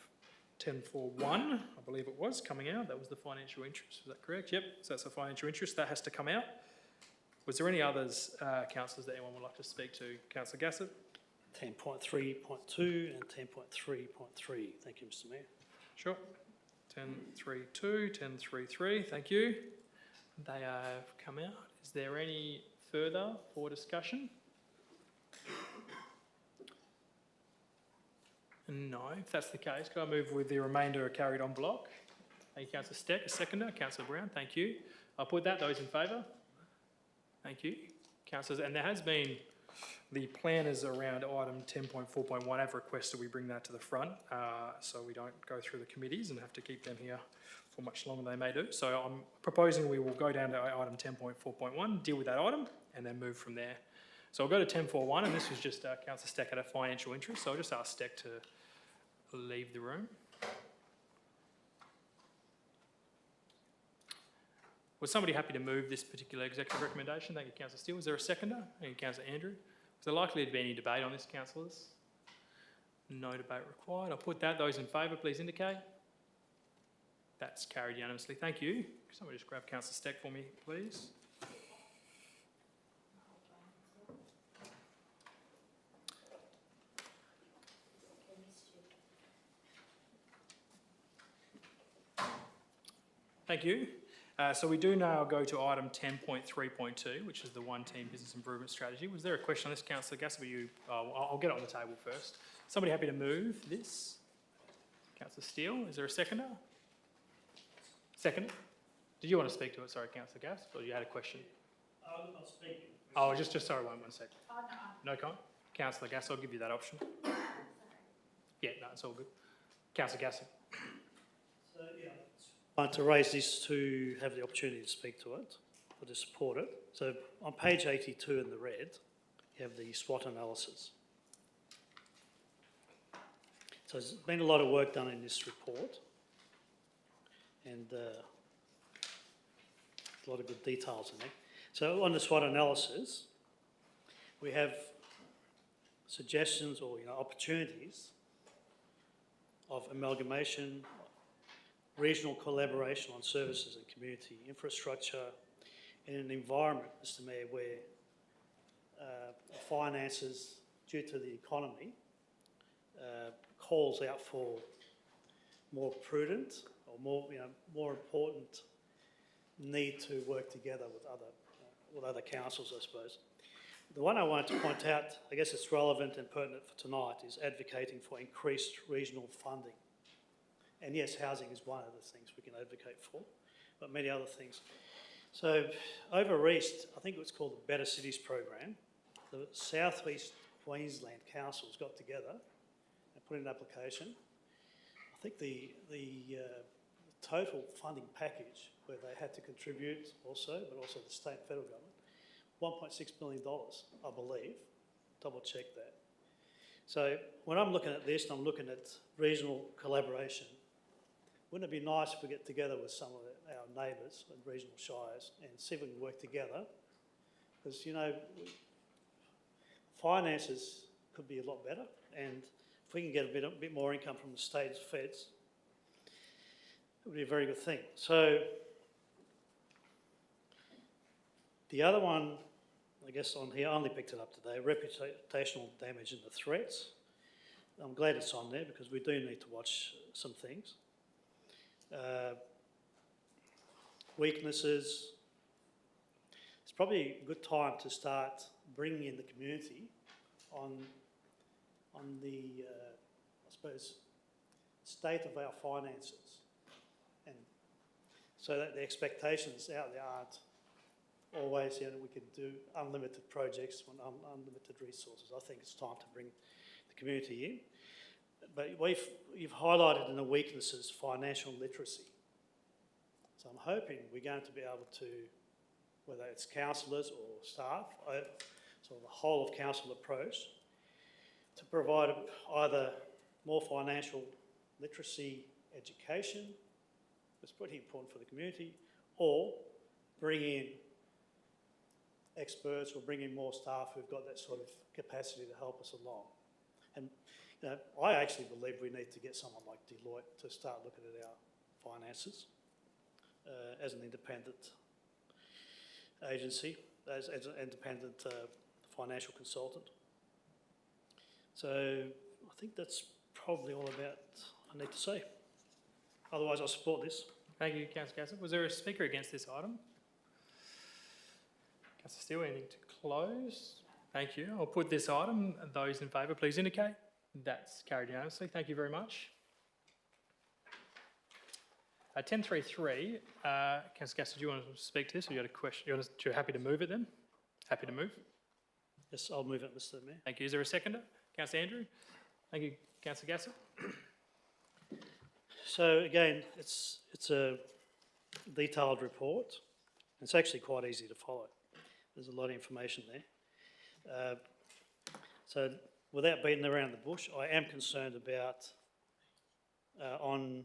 10.4.1, I believe it was, coming out. That was the financial interest, is that correct? Yep, so that's the financial interest. That has to come out. Was there any others, councillors, that anyone would like to speak to? Councillor Gassett? 10.3.2 and 10.3.3. Thank you, Mr Mayor. Sure. 10.3.2, 10.3.3, thank you. They have come out. Is there any further for discussion? No, if that's the case, can I move with the remainder carried on block? Thank you, Councillor Steck. A seconder, Councillor Brown, thank you. I'll put that. Those in favour? Thank you. Councillors, and there has been, the planners around item 10.4.1 have requested we bring that to the front, so we don't go through the committees and have to keep them here for much longer than they may do. So I'm proposing we will go down to item 10.4.1, deal with that item, and then move from there. So I'll go to 10.4.1, and this was just Councillor Steck had a financial interest, so I'll just ask Steck to leave the room. Was somebody happy to move this particular executive recommendation? Thank you, Councillor Steele. Was there a seconder? Thank you, Councillor Andrew. Was there likely to be any debate on this, councillors? No debate required. I'll put that. Those in favour, please indicate. That's carried unanimously. Thank you. Can somebody just grab Councillor Steck for me, please? Thank you. So we do now go to item 10.3.2, which is the One Team Business Improvement Strategy. Was there a question on this, Councillor Gass? I'll get it on the table first. Somebody happy to move this? Councillor Steele, is there a seconder? Second? Did you want to speak to it? Sorry, Councillor Gass, or you had a question? I'll speak. Oh, just sorry, one second. No comment? Councillor Gass, I'll give you that option. Yeah, no, it's all good. Councillor Gass. So, yeah. I'd like to raise this to have the opportunity to speak to it or to support it. So on page 82 in the red, you have the SWOT analysis. So there's been a lot of work done in this report and a lot of good details in there. So on the SWOT analysis, we have suggestions or opportunities of amalgamation, regional collaboration on services and community infrastructure in an environment, Mr Mayor, where finances, due to the economy, calls out for more prudent or more important need to work together with other councils, I suppose. The one I wanted to point out, I guess it's relevant and pertinent for tonight, is advocating for increased regional funding. And yes, housing is one of the things we can advocate for, but many other things. So over East, I think it was called the Better Cities Program, the South East Queensland councils got together and put in an application. I think the total funding package where they had to contribute also, but also the state and federal government, $1.6 billion, I believe. Double check that. So when I'm looking at this and I'm looking at regional collaboration, wouldn't it be nice if we get together with some of our neighbours and regional shires and see if we can work together? Because, finances could be a lot better, and if we can get a bit more income from the state's feds, it would be a very good thing. So the other one, I guess on here, I only picked it up today, reputational damage and the threats. I'm glad it's on there because we do need to watch some things. Weaknesses. It's probably a good time to start bringing in the community on the, I suppose, state of our finances. And so that the expectations out there aren't always, you know, we can do unlimited projects with unlimited resources. I think it's time to bring the community in. But you've highlighted in the weaknesses financial literacy. So I'm hoping we're going to be able to, whether it's councillors or staff, sort of a whole of council approach, to provide either more financial literacy education, it's pretty important for the community, or bring in experts or bring in more staff who've got that sort of capacity to help us along. And you know, I actually believe we need to get someone like Deloitte to start looking at our finances as an independent agency, as an independent financial consultant. So I think that's probably all about I need to say. Otherwise, I support this. Thank you, Councillor Gassett. Was there a speaker against this item? Councillor Steele, anything to close? Thank you. I'll put this item. Those in favour, please indicate. That's carried unanimously. Thank you very much. 1033, Councillor Gassett, do you want to speak to this, or you had a question? You're happy to move it then? Happy to move? Yes, I'll move it, Mr. Mayor. Thank you. Is there a seconder? Councillor Andrew? Thank you, Councillor Gassett. So again, it's a detailed report. It's actually quite easy to follow. There's a lot of information there. So without beating around the bush, I am concerned about on,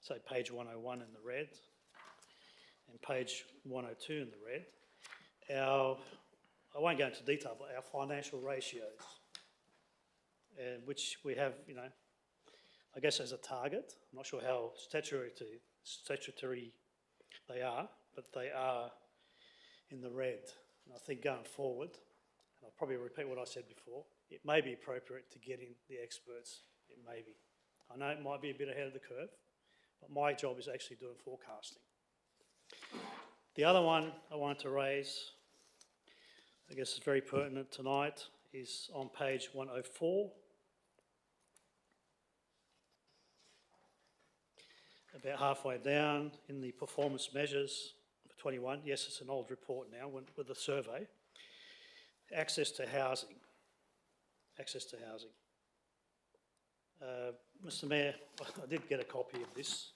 say, page 101 in the red and page 102 in the red, I won't go into detail, but our financial ratios, which we have, you know, I guess as a target. I'm not sure how statutory they are, but they are in the red. And I think going forward, and I'll probably repeat what I said before, it may be appropriate to get in the experts. It may be. I know it might be a bit ahead of the curve, but my job is actually doing forecasting. The other one I wanted to raise, I guess it's very pertinent tonight, is on page 104. About halfway down in the performance measures for 21, yes, it's an old report now with the survey. Access to housing. Access to housing. Mr. Mayor, I did get a copy of this.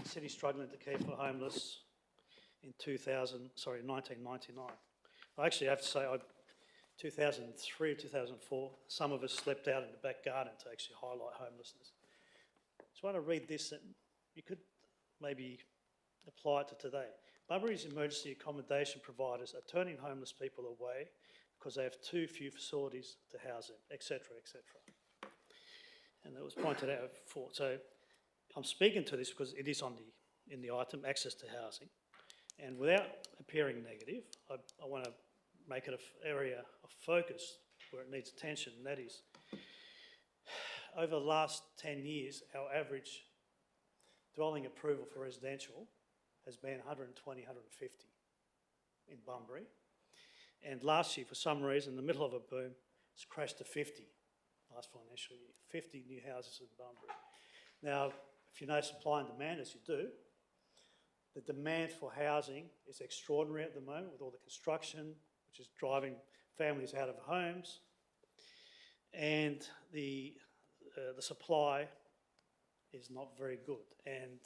The city struggling to keep the homeless in 1999. I actually have to say, 2003, 2004, some of us slept out in the back garden to actually highlight homelessness. So I want to read this, and you could maybe apply it to today. Bunbury's emergency accommodation providers are turning homeless people away because they have too few facilities to house them, etc., etc. And that was pointed out before. So I'm speaking to this because it is in the item, access to housing. And without appearing negative, I want to make it an area of focus where it needs attention, and that is, over the last 10 years, our average dwelling approval for residential has been 120, 150 in Bunbury. And last year, for some reason, in the middle of a boom, it's crashed to 50 last financial year, 50 new houses in Bunbury. Now, if you know supply and demand, as you do, the demand for housing is extraordinary at the moment with all the construction, which is driving families out of homes, and the supply is not very good. And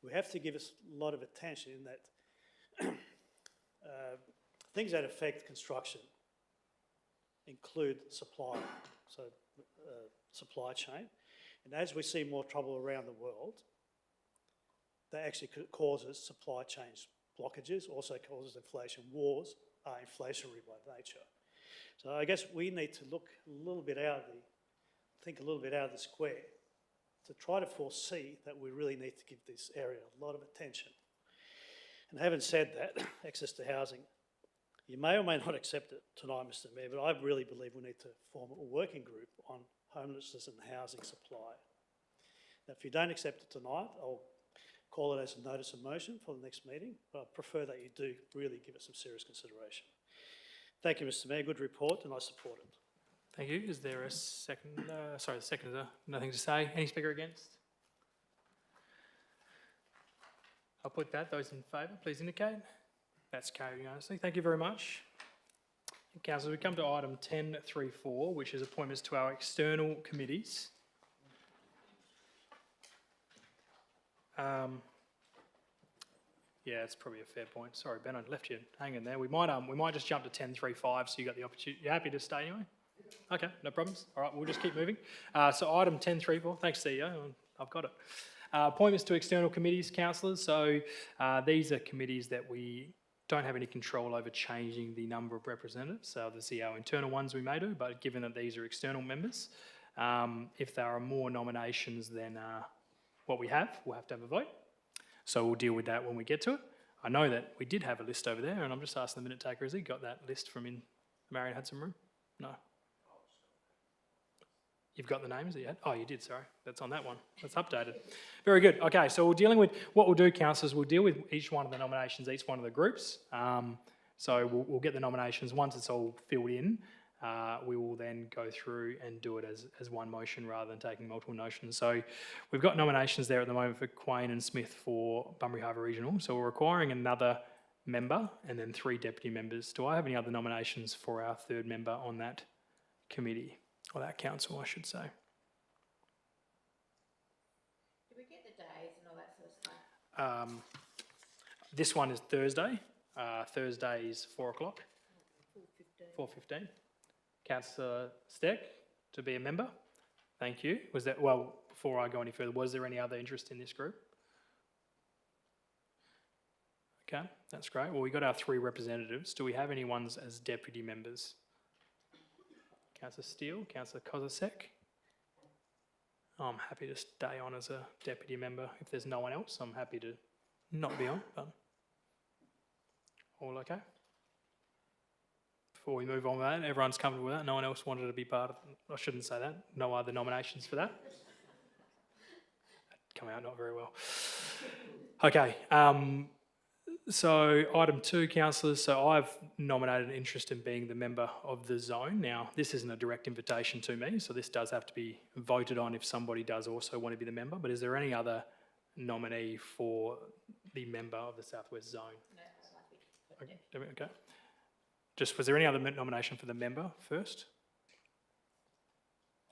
we have to give us a lot of attention in that things that affect construction include supply, so supply chain. And as we see more trouble around the world, that actually causes supply chain blockages, also causes inflation, wars, are inflationary by nature. So I guess we need to look a little bit think a little bit out of the square to try to foresee that we really need to give this area a lot of attention. And having said that, access to housing, you may or may not accept it tonight, Mr Mayor, but I really believe we need to form a working group on homelessness and housing supply. Now, if you don't accept it tonight, I'll call it as a notice of motion for the next meeting, but I prefer that you do really give it some serious consideration. Thank you, Mr Mayor, good report, and I support it. Thank you. Is there a second? Sorry, the seconder, nothing to say. Any speaker against? I'll put that. Those in favour, please indicate. That's carried unanimously. Thank you very much. Councillors, we come to item 10.3.4, which is appointments to our external committees. Yeah, it's probably a fair point. Sorry, Ben, I left you hanging there. We might just jump to 10.3.5, so you got the opportunity. You happy to stay anyway? Okay, no problems. All right, we'll just keep moving. So item 10.3.4, thanks CEO, I've got it. Appointments to external committees, councillors. So these are committees that we don't have any control over changing the number of representatives. So obviously our internal ones we may do, but given that these are external members, if there are more nominations than what we have, we'll have to have a vote. So we'll deal with that when we get to it. I know that we did have a list over there, and I'm just asking the minute taker, has he got that list from in Marion Hudson room? No. You've got the names that you had? Oh, you did, sorry. That's on that one. That's updated. Very good. Okay, so we're dealing with, what we'll do, councillors, we'll deal with each one of the nominations, each one of the groups. So we'll get the nominations. Once it's all filled in, we will then go through and do it as one motion rather than taking multiple motions. So we've got nominations there at the moment for Quain and Smith for Bunbury Harbour Regional. So we're requiring another member and then 3 deputy members. Do I have any other nominations for our third member on that committee? Or that council, I should say. Do we get the days and all that sort of stuff? This one is Thursday. Thursday is 4 o'clock. 4:15. Councillor Steck, to be a member. Thank you. Was that, well, before I go any further, was there any other interest in this group? Okay, that's great. Well, we got our 3 representatives. Do we have any ones as deputy members? Councillor Steele, Councillor Kozisek. I'm happy to stay on as a deputy member. If there's no one else, I'm happy to not be on, but all okay? Before we move on with that, everyone's comfortable with that? No one else wanted to be part of it? I shouldn't say that. No other nominations for that? That come out not very well. Okay, so item 2, councillors, so I've nominated an interest in being the member of the zone. Now, this isn't a direct invitation to me, so this does have to be voted on if somebody does also want to be the member, but is there any other nominee for the member of the Southwest Zone? No, okay. Just, was there any other nomination for the member first?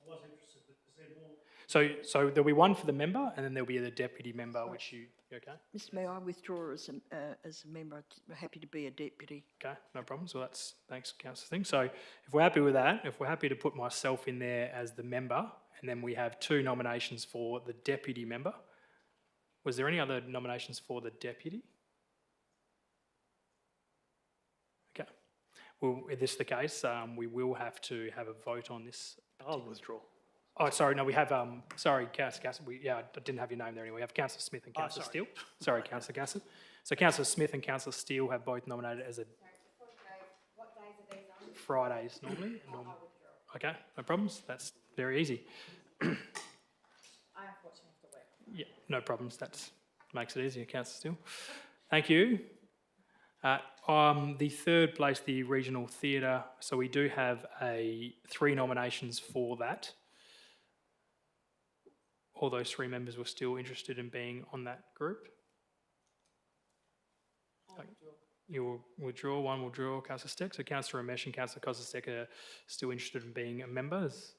I was interested, but is there more? So there'll be one for the member, and then there'll be the deputy member, which you okay? Mr Mayor, I withdraw as a member. I'm happy to be a deputy. Okay, no problems. Well, that's, thanks, Councillor Thing. So if we're happy with that, if we're happy to put myself in there as the member, and then we have 2 nominations for the deputy member. Was there any other nominations for the deputy? Okay. Well, if this is the case, we will have to have a vote on this. I'll withdraw. Oh, sorry, no, we have, sorry, Councillor Gassett, I didn't have your name there anyway. We have Councillor Smith and Councillor Steele. Sorry, Councillor Gassett. So Councillor Smith and Councillor Steele have both nominated as a... What days are these on? Fridays normally. Okay, no problems. That's very easy. I unfortunately have to work. Yeah, no problems. That makes it easier, Councillor Steele. Thank you. The third place, the Regional Theatre. So we do have 3 nominations for that. All those 3 members were still interested in being on that group. You will withdraw, one will draw, Councillor Steck. So Councillor Ramesh and Councillor Kozisek are still interested in being members.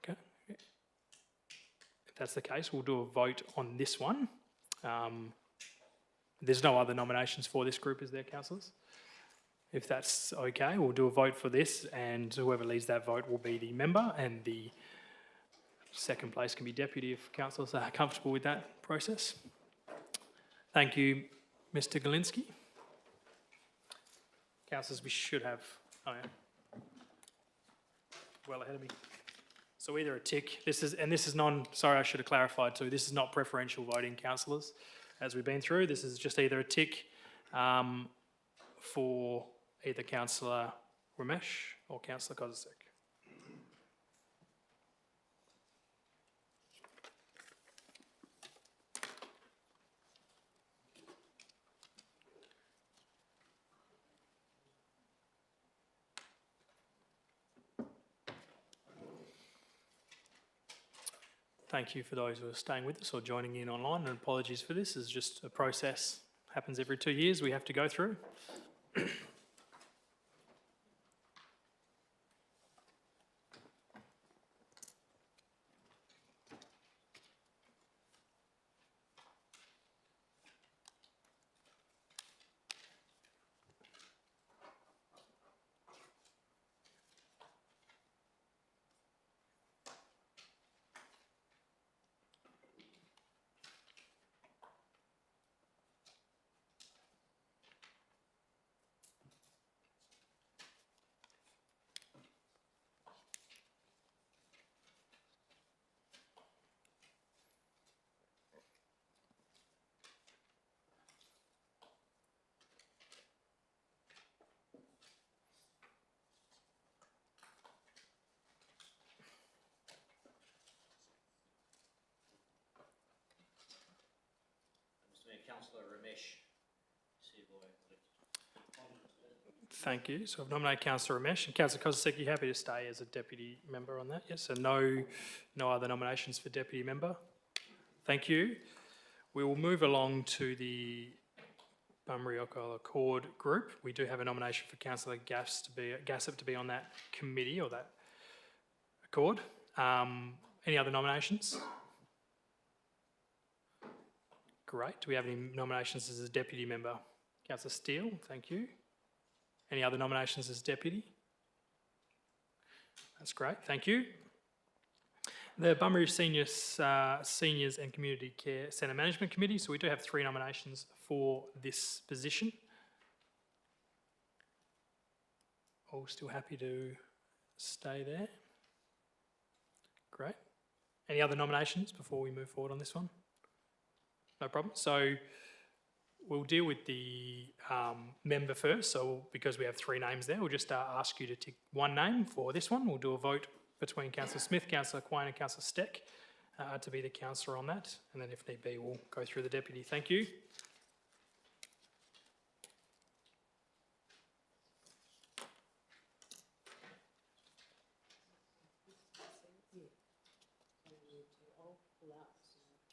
Okay. If that's the case, we'll do a vote on this one. There's no other nominations for this group, is there, councillors? If that's okay, we'll do a vote for this, and whoever leads that vote will be the member, and the second place can be deputy if councillors are comfortable with that process. Thank you, Mr. Galinsky. Councillors, we should have, oh yeah. Well ahead of me. So either a tick, this is sorry, I should have clarified too, this is not preferential voting, councillors, as we've been through. This is just either a tick for either Councillor Ramesh or Councillor Kozisek. Thank you for those who are staying with us or joining in online, and apologies for this. It's just a process, happens every 2 years, we have to go through. Councillor Ramesh. Thank you. So I've nominated Councillor Ramesh, and Councillor Kozisek, you happy to stay as a deputy member on that? Yes, so no other nominations for deputy member. Thank you. We will move along to the Bunbury-Ocola Accord group. We do have a nomination for Councillor Gassop to be on that committee or that accord. Any other nominations? Great. Do we have any nominations as a deputy member? Councillor Steele, thank you. Any other nominations as deputy? That's great, thank you. The Bunbury Seniors and Community Care Centre Management Committee. So we do have 3 nominations for this position. All still happy to stay there? Great. Any other nominations before we move forward on this one? No problem. So we'll deal with the member first. So because we have 3 names there, we'll just ask you to tick one name for this one. We'll do a vote between Councillor Smith, Councillor Quine and Councillor Steck to be the councillor on that. And then if need be, we'll go through the deputy. Thank you.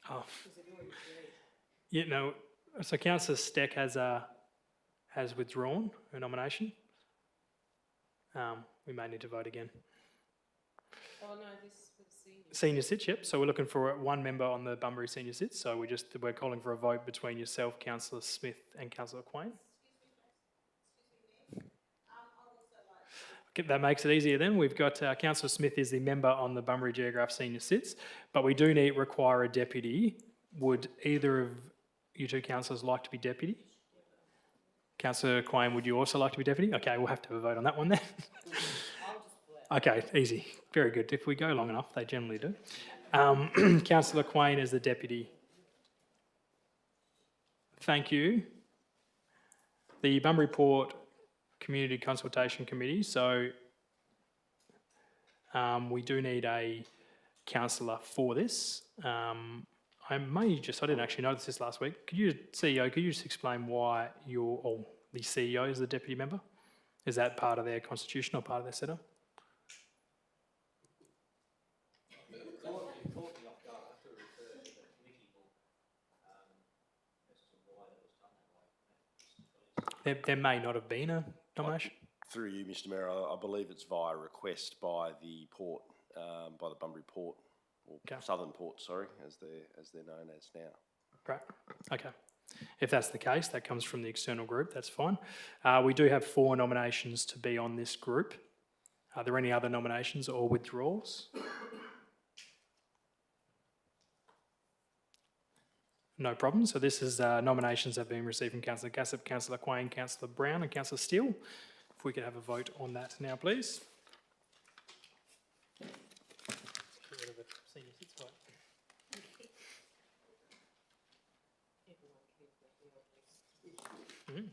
Oh. Yeah, no. So Councillor Steck has withdrawn her nomination. We may need to vote again. Oh no, this was Senior Sits, yep. So we're looking for one member on the Bunbury Senior Sits. So we're calling for a vote between yourself, Councillor Smith, and Councillor Quine. Okay, that makes it easier then. We've got Councillor Smith is the member on the Bunbury Geograph Senior Sits, but we do require a deputy. Would either of you 2 councillors like to be deputy? Councillor Quine, would you also like to be deputy? Okay, we'll have to have a vote on that one then. Okay, easy. Very good. If we go long enough, they generally do. Councillor Quine is the deputy. Thank you. The Bunbury Port Community Consultation Committee. So we do need a councillor for this. I didn't actually notice this last week. Could you just explain why the CEO is the deputy member? Is that part of their constitution or part of their setup? There may not have been a nomination. Through you, Mr Mayor, I believe it's via request by the port, by the Bunbury Port, or Okay. Southern Port, sorry, as they're known as now. Great. Okay. If that's the case, that comes from the external group, that's fine. We do have 4 nominations to be on this group. Are there any other nominations or withdrawals? No problem. So this is nominations have been received from Councillor Gassop, Councillor Quain, Councillor Brown and Councillor Steele. If we could have a vote on that now, please. Mhm.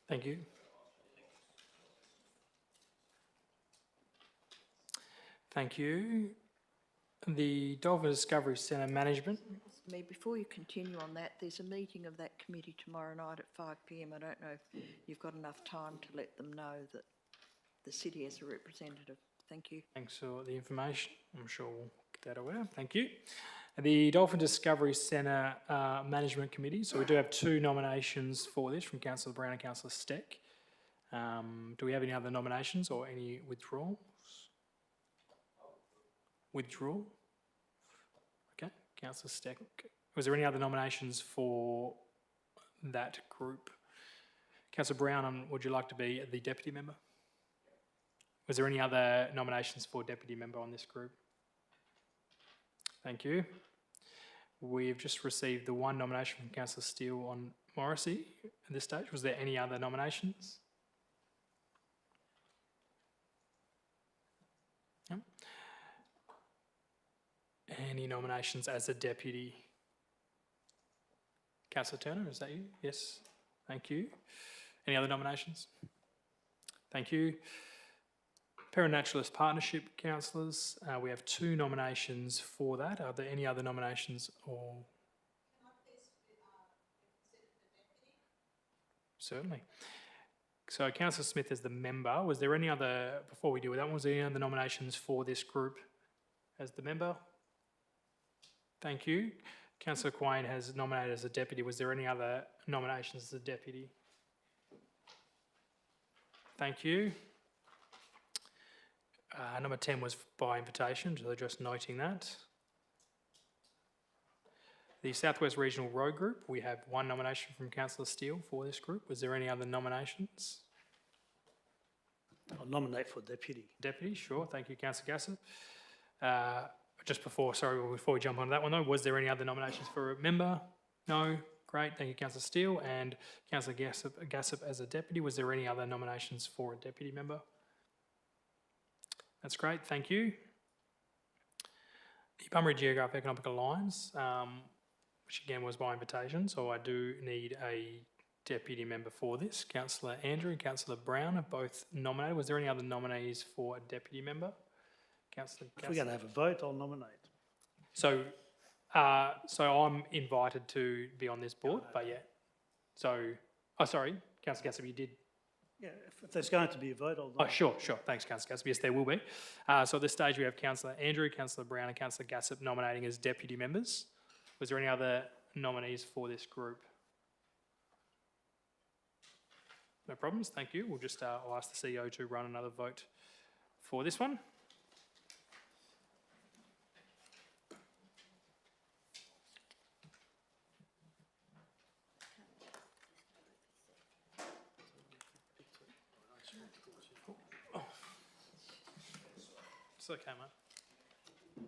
Thank you. Thank you. The Dolphin Discovery Centre Management. Mr. Mayor, before you continue on that, there's a meeting of that committee tomorrow night at 5 p.m. I don't know if you've got enough time to let them know that the city has a representative. Thank you. Thanks for the information. I'm sure we'll get that aware. Thank you. The Dolphin Discovery Centre Management Committee. So we do have two nominations for this from Councillor Brown and Councillor Steck. Do we have any other nominations or any withdrawals? Withdrawal? Okay, Councillor Steck. Was there any other nominations for that group? Councillor Brown, would you like to be the deputy member? Was there any other nominations for deputy member on this group? Thank you. We've just received the one nomination from Councillor Steele on Morrissey at this stage. Was there any other nominations? No. Any nominations as a deputy? Councillor Turner, is that you? Yes. Thank you. Any other nominations? Thank you. Parent Naturalist Partnership councillors, we have two nominations for that. Are there any other nominations or? Certainly. So Councillor Smith is the member. Was there any other, before we deal with that one, was there any other nominations for this group as the member? Thank you. Councillor Quain has nominated as a deputy. Was there any other nominations as a deputy? Thank you. Number 10 was by invitation, so just noting that. The Southwest Regional Road Group, we have one nomination from Councillor Steele for this group. Was there any other nominations? I'll nominate for deputy. Deputy, sure. Thank you, Councillor Gassop. Just before we jump on that one though, was there any other nominations for a member? No? Great, thank you, Councillor Steele. And Councillor Gassop as a deputy, was there any other nominations for a deputy member? That's great, thank you. The Bunbury Geographic Economic Alliance, which again was by invitation, so I do need a deputy member for this. Councillor Andrew and Councillor Brown are both nominated. Was there any other nominees for a deputy member? Councillor If we're going to have a vote, I'll nominate. So I'm invited to be on this board, but yeah. So, sorry, Councillor Gassop, you did. Yeah, if there's going to be a vote, I'll Oh, nominate. sure. Thanks, Councillor Gassop. Yes, there will be. So at this stage, we have Councillor Andrew, Councillor Brown and Councillor Gassop nominating as deputy members. Was there any other nominees for this group? No problems, thank you. We'll just I'll ask the CEO to run another vote for this one. It's okay, mate.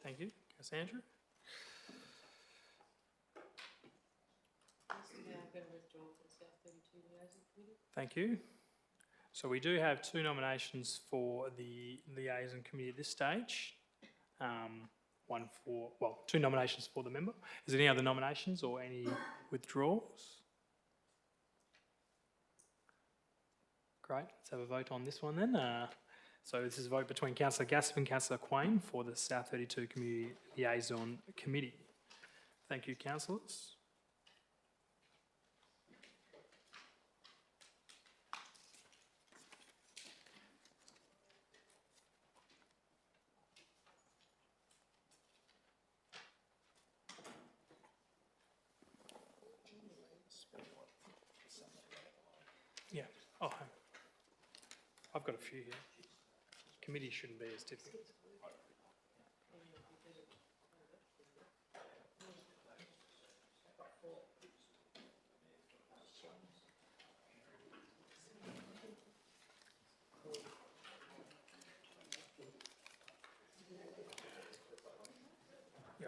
Thank you. Cassandra? Mr Mayor, I'm going to withdraw for the South 32 Liaison Committee. Thank you. So we do have 2 nominations for the liaison committee at this stage. 2 nominations for the member. Is there any other nominations or any withdrawals? Great, let's have a vote on this one then. So this is a vote between Councillor Gassip and Councillor Quain for the South 32 Community Liaison Committee. Thank you, councillors. Yeah, oh, I've got a few here. Committee shouldn't be as difficult. Yeah.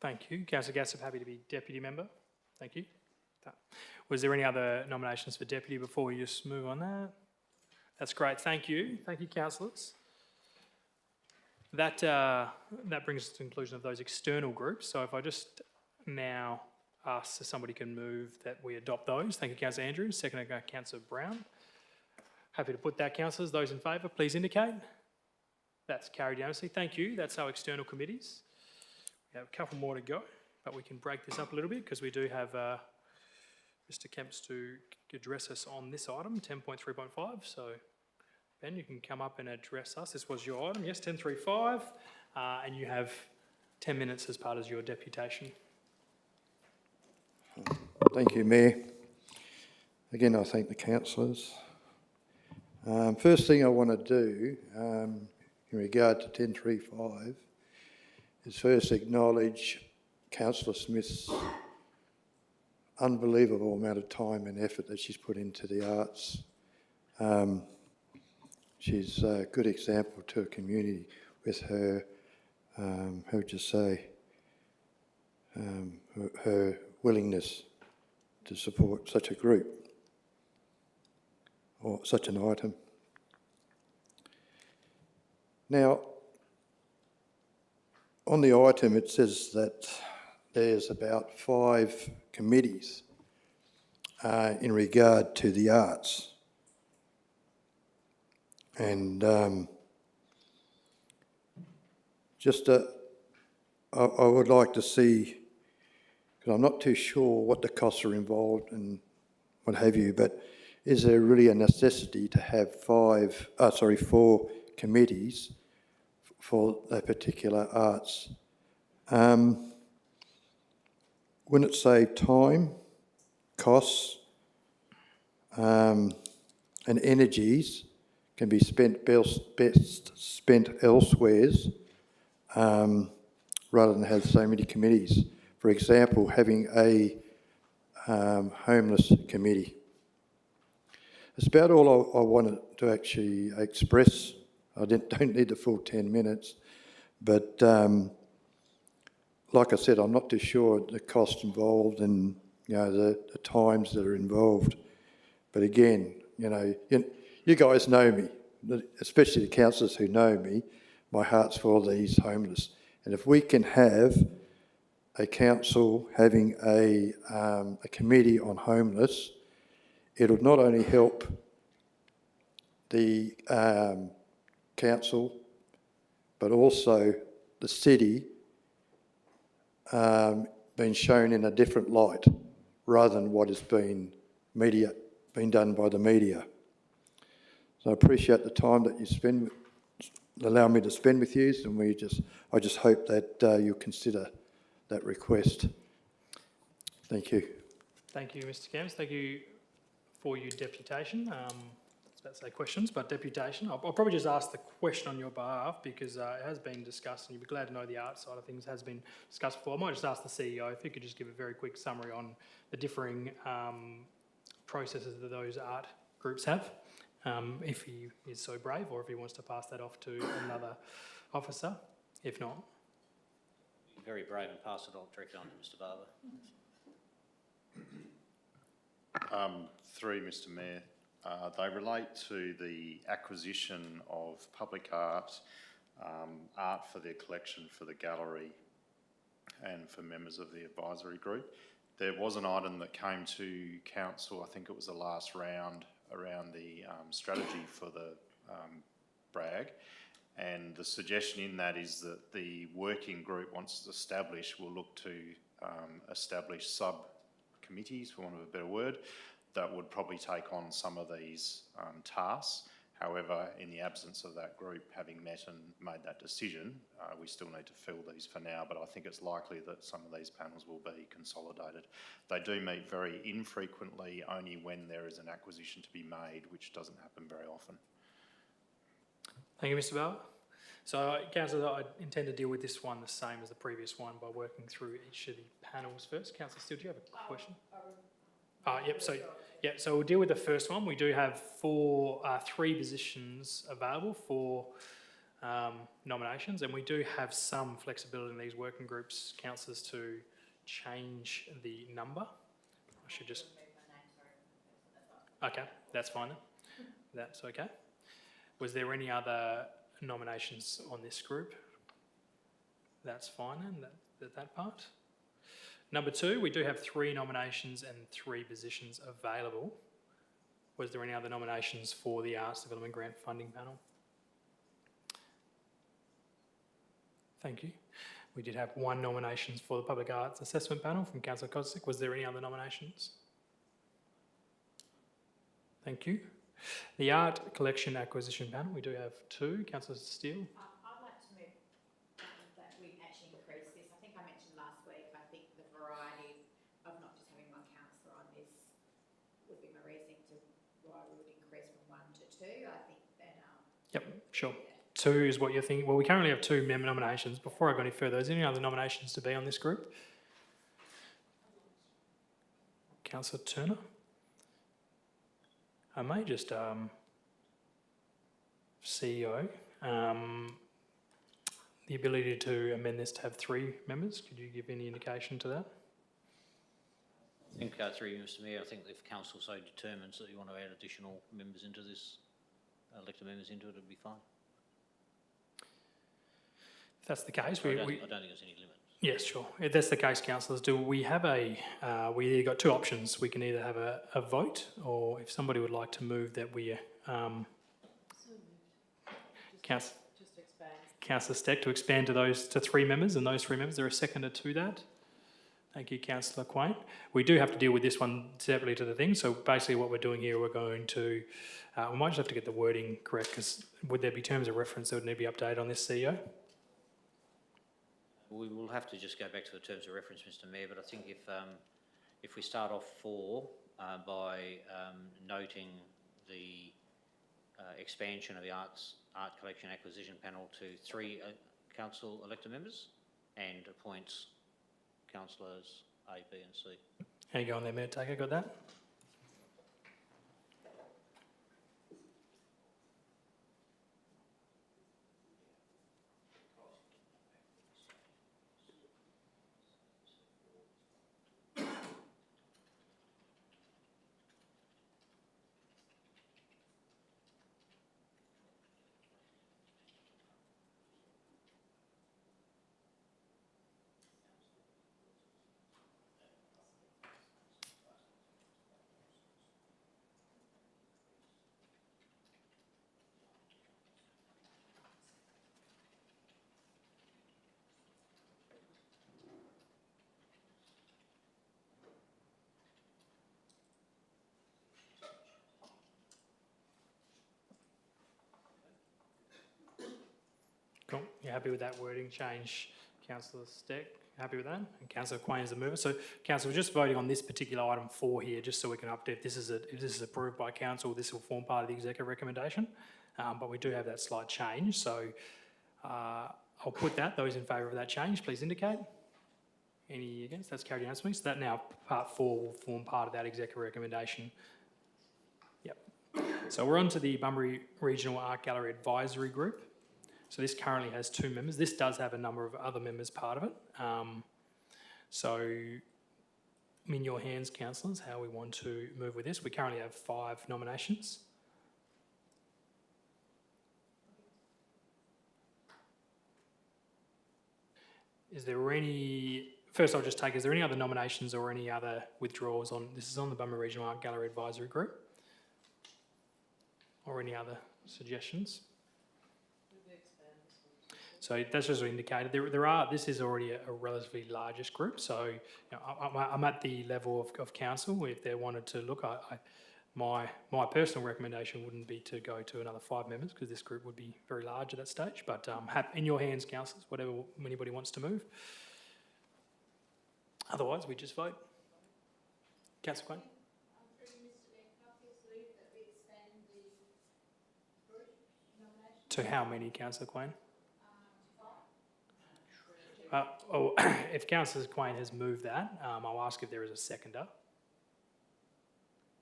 Thank you. Councillor Gassip, happy to be deputy member. Thank you. Was there any other nominations for deputy before we just move on that? That's great. Thank you. Thank you, councillors. That brings us to the conclusion of those external groups. So if I just now ask if somebody can move that we adopt those. Thank you, Councillor Andrews. Second, Councillor Brown. Happy to put that, councillors. Those in favour, please indicate. That's carried unanimously. Thank you. That's our external committees. We have a couple more to go, but we can break this up a little bit because we do have Mr. Kemps to address us on this item, 10.3.5. So, Ben, you can come up and address us. This was your item, yes, 10.3.5, and you have 10 minutes as part of your deputation. Thank you, Mayor. Again, I thank the councillors. First thing I want to do in regard to 10.3.5 is first acknowledge Councillor Smith's unbelievable amount of time and effort that she's put into the arts. She's a good example to a community with her, how would you say, her willingness to support such a group or such an item. Now, on the item it says that there's about 5 committees in regard to the arts. And I would like to see, because I'm not too sure what the costs are involved and what have you, but is there really a necessity to have 4 committees for a particular arts? Wouldn't it save time, costs, and energies can be spent best spent elsewhere rather than have so many committees? For example, having a homeless committee. It's about all I wanted to actually express. I don't need the full 10 minutes, but like I said, I'm not too sure the cost involved and the times that are involved. But again, you guys know me, especially the councillors who know me. my heart's for these homeless. And if we can have a council having a committee on homeless, it'll not only help the council, but also the city being shown in a different light rather than what has been done by the media. So I appreciate the time that you allow me to spend with you, and I just hope that you consider that request. Thank you. Thank you, Mr. Camps. Thank you for your deputation. I was about to say questions, but deputation. I'll probably just ask the question on your behalf because it has been discussed, and you'll be glad to know the art side of things has been discussed before. I might just ask the CEO if you could just give a very quick summary on the differing processes that those art groups have, if he is so brave, or if he wants to pass that off to another officer. If not, Very brave and pass it on directly on to Mr. Barber. Through Mr. Mayor, they relate to the acquisition of public art, art for their collection for the gallery and for members of the advisory group. There was an item that came to council, I think it was the last round, around the strategy for the brag. And the suggestion in that is that the working group, once it's established, will look to establish subcommittees, for want of a better word, that would probably take on some of these tasks. However, in the absence of that group having met and made that decision, we still need to fill these for now, but I think it's likely that some of these panels will be consolidated. They do meet very infrequently, only when there is an acquisition to be made, which doesn't happen very often. thank you, Mr. Barber. So, Councillor, I intend to deal with this one the same as the previous one by working through each of the panels first. Councillor Steele, do you have a question? So we'll deal with the first one. We do have three positions available for nominations, and we do have some flexibility in these working groups, councillors, to change the number. I should just... Okay, that's fine then. That's okay. Was there any other nominations on this group? That's fine then, that part. Number two, we do have 3 nominations and 3 positions available. Was there any other nominations for the Arts Development Grant Funding Panel? Thank you. We did have 1 nomination for the Public Arts Assessment Panel from Councillor Kosik. Was there any other nominations? Thank you. The Art Collection Acquisition Panel, we do have 2. Councillor Steele. I'd like to move that we actually increase this. I think I mentioned last week, I think the variety of not just having one councillor on this would be my reasoning to why we would increase from 1 to 2. I think that... Yep, sure. 2 is what you're thinking. Well, we currently have 2 member nominations. Before I go any further, is there any other nominations to be on this group? Councillor Turner? I may just, CEO, the ability to amend this to have 3 members. Could you give any indication to that? I think, through you, Mr. Mayor, I think if council so determines that you want to add additional members into this, elected members into it, it'd be fine. If that's the case, I don't think there's any limit. Yes, sure. If that's the case, councillors, do we have we either got 2 options. We can either have a vote, or if somebody would like to move that we, Councillor Steck, to expand to 3 members, and those 3 members, there a seconder to that? Thank you, Councillor Quain. We do have to deal with this one separately to the thing, so basically what we're doing here, we're going to, we might just have to get the wording correct, because would there be terms of reference that would need to be updated on this, CEO? We will have to just go back to the terms of reference, Mr. Mayor, but I think if we start off by noting the expansion of the art collection acquisition panel to 3 council elected members and appoints councillors A, B and C. How you going there, Mayor Taker? Got that? Cool. You happy with that wording change, councillor Steck? Happy with that? And councillor Quain is the mover. So, council, we're just voting on this particular item 4 here, just so we can update. If this is approved by council, this will form part of the executive recommendation. But we do have that slight change. So, I'll put that. Those in favour of that change, please indicate. Any against? That's carried unanimously. So that now part 4 will form part of that executive recommendation. Yep. So we're on to the Bunbury Regional Art Gallery Advisory Group. So this currently has 2 members. This does have a number of other members part of it. So in your hands, councillors, how we want to move with this. We currently have 5 nominations. Is there any, first I'll just take, is there any other nominations or any other withdrawals on, this is on the Bunbury Regional Art Gallery Advisory Group? Or any other suggestions? So that's just indicated. This is already a relatively largest group, so you know, I'm at the level of council. If they wanted to look, my personal recommendation wouldn't be to go to another 5 members because this group would be very large at that stage. But in your hands, councillors, whatever anybody wants to move. Otherwise, we just vote. Councillor Quain. To how many, Councillor Quain? If Councillor Quain has moved that, I'll ask if there is a seconder.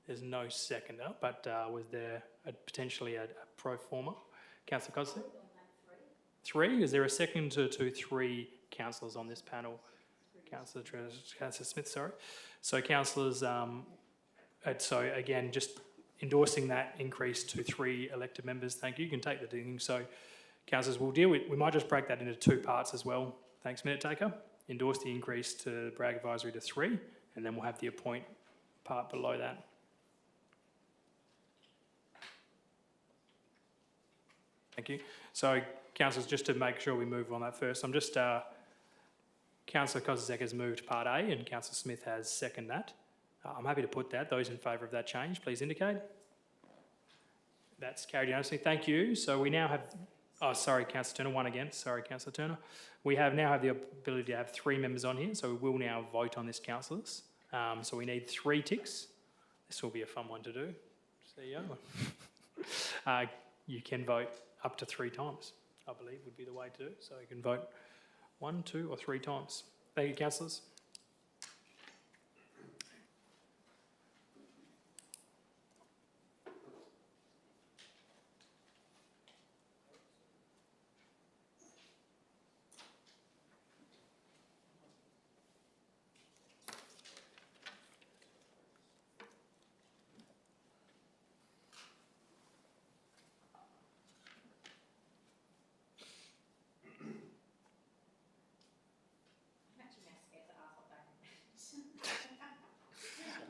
There's no seconder, but was there potentially a pro forma? Councillor Cossley? 3? Is there a second to 3 councillors on this panel? Councillor Smith, sorry. So councillors, so again, just endorsing that increase to 3 elected members. Thank you. You can take the ding. So councillors, we might just break that into 2 parts as well. Thanks, Minute Taker. Endorse the increase to Bragg Advisory to 3, and then we'll have the appoint part below that. Thank you. So, councillors, just to make sure we move on that first, I'm just, Councillor Kozak has moved part A and Councillor Smith has seconded that. I'm happy to put that. Those in favour of that change, please indicate. That's carried unanimously. Thank you. So we now have, oh, sorry, Councillor Turner, 1 against. Sorry, Councillor Turner. We now have the ability to have 3 members on here, so we will now vote on this, councillors. So we need 3 ticks. This will be a fun one to do. There you go. You can vote up to 3 times, I believe would be the way to do. So you can vote 1, 2 or 3 times. Thank you, councillors.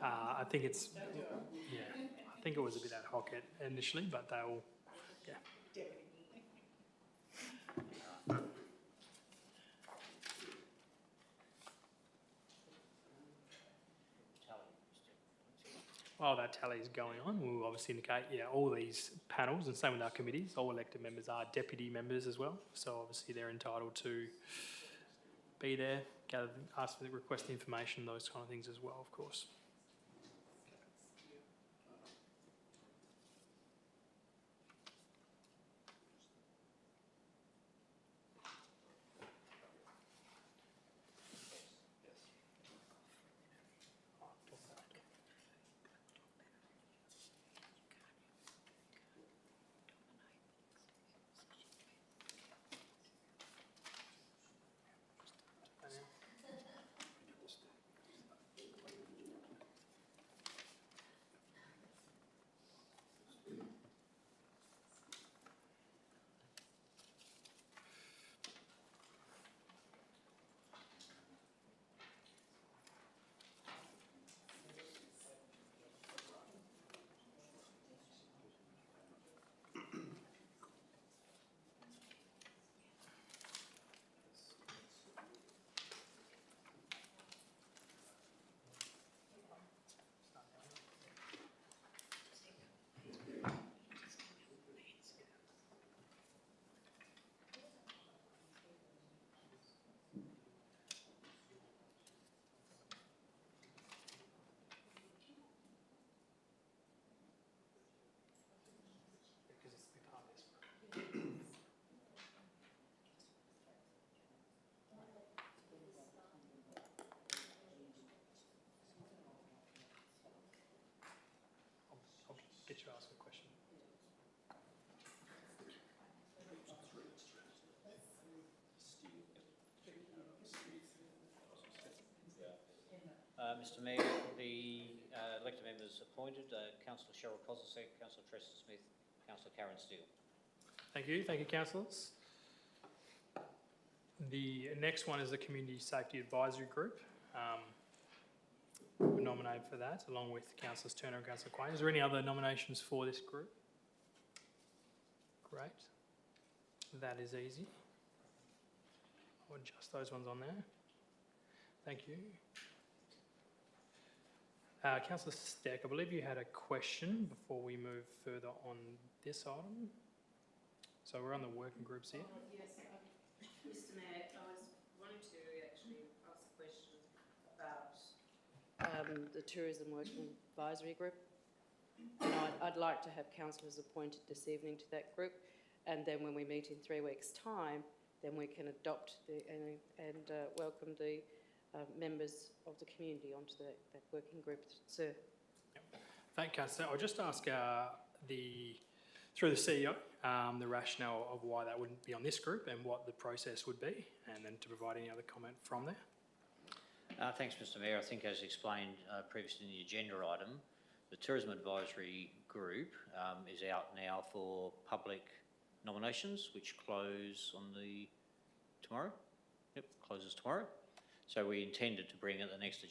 I think it's, yeah, I think it was a bit ad hoc initially, but they will, yeah. While that tally is going on, we'll obviously indicate, yeah, all these panels, and same with our committees, all elected members are deputy members as well. So obviously they're entitled to be there, ask for the request the information, those kind of things as well, of course. Mr Mayor, the elected members appointed, Councillor Cheryl Kozisek, Councillor Tressa Smith, Councillor Karen Steele. Thank you, councillors. The next one is the Community Safety Advisory Group. We're nominated for that, along with Councillors Turner and Councillor Quain. Is there any other nominations for this group? Great. That is easy. I'll adjust those ones on there. Thank you. Councillor Steck, I believe you had a question before we move further on this item. So we're on the working groups here. Yes, Mr Mayor, I was wanting to actually ask a question about the Tourism Working Advisory Group. And I'd like to have councillors appointed this evening to that group, and then when we meet in 3 weeks' time, then we can adopt and welcome the members of the community onto that working group, sir. Thank you, Councillor. I'll just ask through the CEO, the rationale of why that wouldn't be on this group and what the process would be, and then to provide any other comment from there. Thanks, Mr Mayor. I think as explained previously in the agenda item, the Tourism Advisory Group is out now for public nominations, which close on tomorrow. Yep, closes tomorrow. So we intended to bring at the next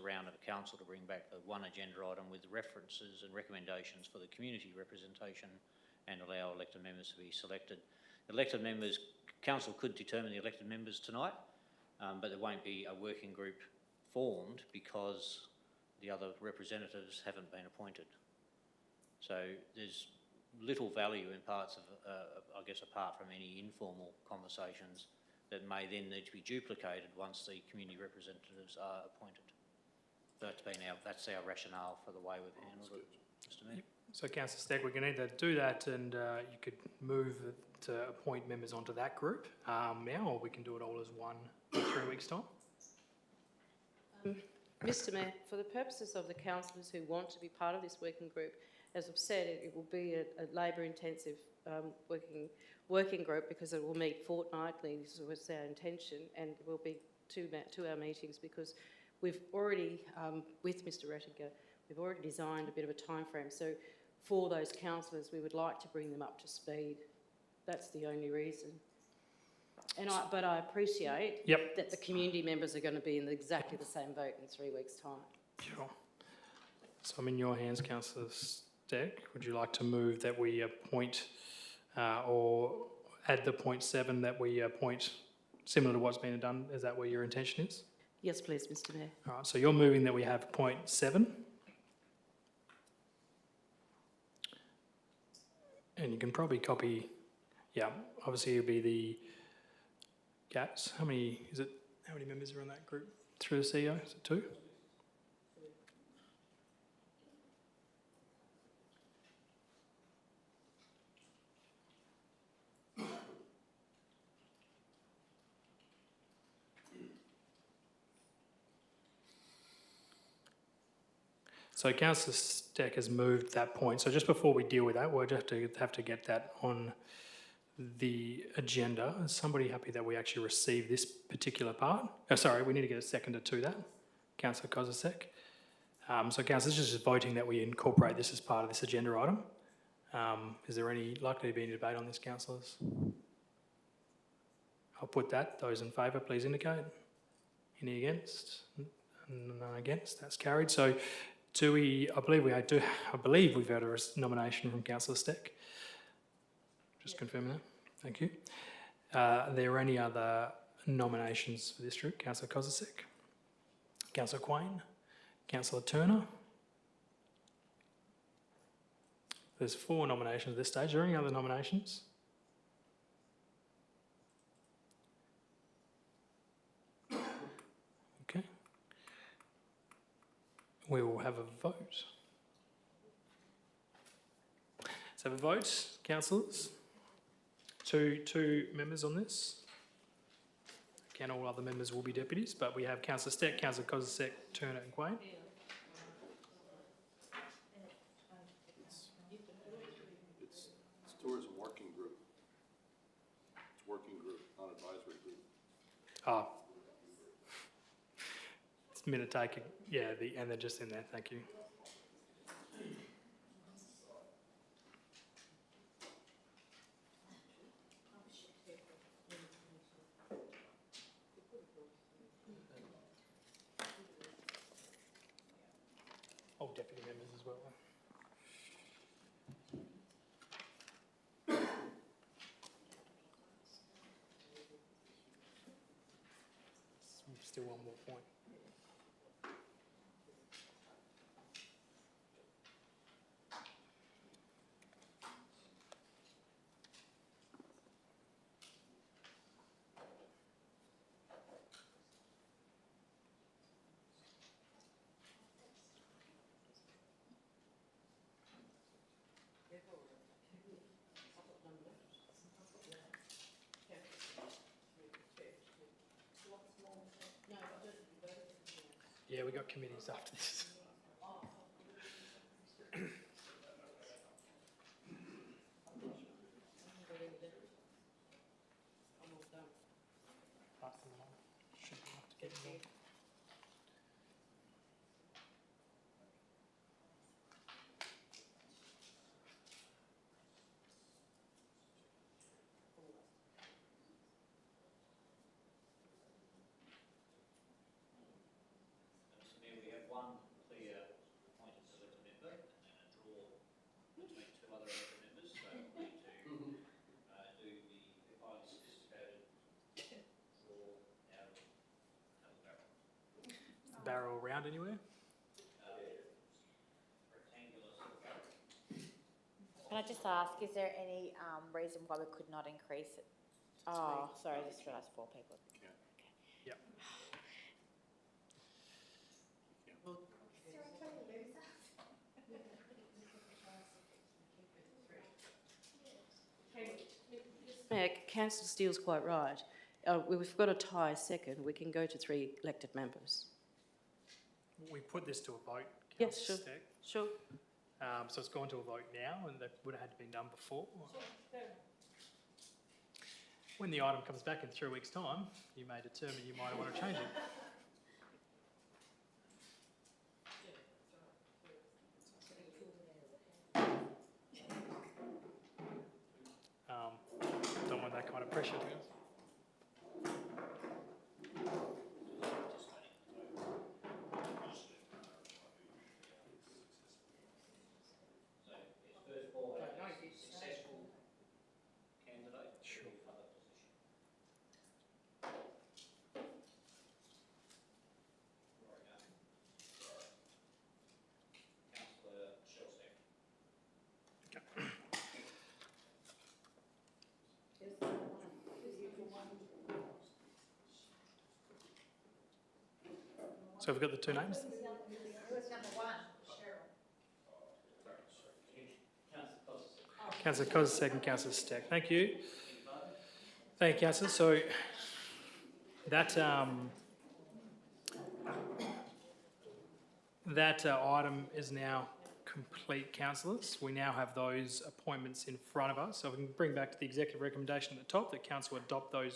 round of the council to bring back the one agenda item with references and recommendations for the community representation and allow elected members to be selected. Elected members, council could determine the elected members tonight, but there won't be a working group formed because the other representatives haven't been appointed. So there's little value in parts of, I guess, apart from any informal conversations that may then need to be duplicated once the community representatives are appointed. That's our rationale for the way we've handled it, Mr Mayor. So Councillor Steck, we can either do that and you could move to appoint members onto that group now, or we can do it all as one in 3 weeks' time. Mr Mayor, for the purposes of the councillors who want to be part of this working group, as I've said, it will be a labour-intensive working group because it will meet fortnightly. This was our intention, and there will be two hour meetings because we've already, with Mr Rettinger, we've already designed a bit of a time frame. So for those councillors, we would like to bring them up to speed. That's the only reason. But I appreciate that the community members are going to be in exactly the same vote in 3 weeks' time. Sure. So I'm in your hands, Councillor Steck. Would you like to move that we appoint or add the point 7 that we appoint similar to what's been done? Is that where your intention is? Yes, please, Mr Mayor. All right, so you're moving that we have point 7. And you can probably copy, obviously it'll be the gaps. How many members are on that group through the CEO? Is it 2? So Councillor Steck has moved that point. So just before we deal with that, we'll just have to get that on the agenda. Is somebody happy that we actually receive this particular part? Sorry, we need to get a seconder to that. Councillor Kozisek. So councillors, just voting that we incorporate this as part of this agenda item. Is there likely to be any debate on this, councillors? I'll put that. Those in favour, please indicate. Any against? None against. That's carried. So I believe we've had a nomination from Councillor Steck. Just confirming that. Thank you. Are there any other nominations for this group? Councillor Kozisek, Councillor Quain, Councillor Turner. There's 4 nominations at this stage. Are there any other nominations? Okay. We will have a vote. Let's have a vote, councillors. Two members on this. Again, all other members will be deputies, but we have Councillor Steck, Councillor Kozisek, Turner and Quain. It's tourism working group. It's working group, not advisory group. It's minute taken, yeah, and they're just in there, thank you. Oh, deputy members as well. Still one more point. Yeah, we got committees after this. Should be enough to get involved. Mr Mayor, we have one clear appointed elected member and a draw between two other elected members, so we need to do the highly sophisticated draw out of the barrel. Is the barrel around anywhere? Rectangular sort of barrel. Can I just ask, is there any reason why we could not increase it? Oh, sorry, I just realised 4 people. Yep. Mayor, councillor Steele's quite right. We've got a tie second, we can go to 3 elected members. We put this to a vote, Yes, Councillor sure. Steck. Sure. So it's gone to a vote now, and that would have had to been done before. When the item comes back in 3 weeks' time, you may determine you might want to change it. Don't want that kind of pressure, to be honest. So it's first of all a successful candidate for the other position. Councillor Shellstack. So we've got the 2 names? Who's number 1? Councillor Kozisek and Councillor Stack. Thank you. Thank you, Councillor. So that item is now complete, councillors. We now have those appointments in front of us. So we can bring back to the executive recommendation at the top that council adopt those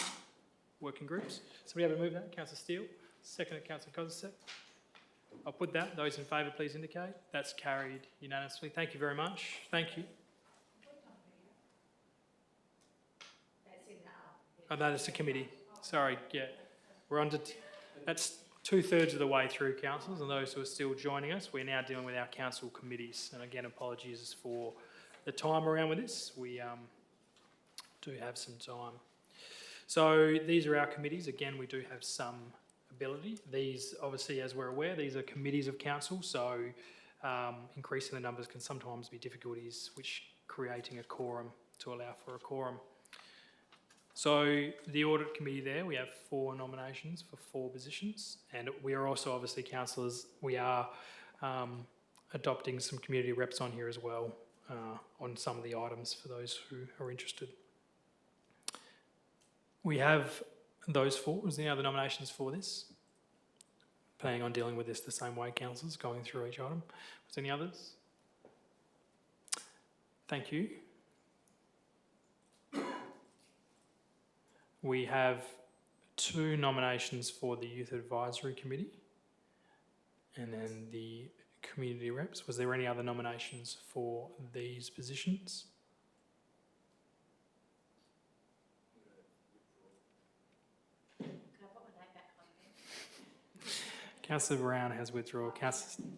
working groups. Somebody able to move that? Councillor Steele. Second, Councillor Kozisek. I'll put that. Those in favour, please indicate. That's carried unanimously. Thank you very much. Thank you. Oh, no, that's the committee. Sorry, yeah. We're on to, that's 2/3 of the way through, councillors, and those who are still joining us, we're now dealing with our council committees. And again, apologies for the time around with this. We do have some time. So these are our committees. Again, we do have some ability. These, obviously, as we're aware, these are committees of council, so increasing the numbers can sometimes be difficulties, which creating a quorum to allow for a quorum. So the audit committee there, we have 4 nominations for 4 positions, and we are also, obviously, councillors, we are adopting some community reps on here as well on some of the items for those who are interested. We have those 4. Is there any other nominations for this? Planning on dealing with this the same way, councillors, going through each item. Was there any others? Thank you. We have 2 nominations for the Youth Advisory Committee. And then the community reps. Was there any other nominations for these positions? Can I put my name back on there? Councillor Brown has withdrawn. Councillor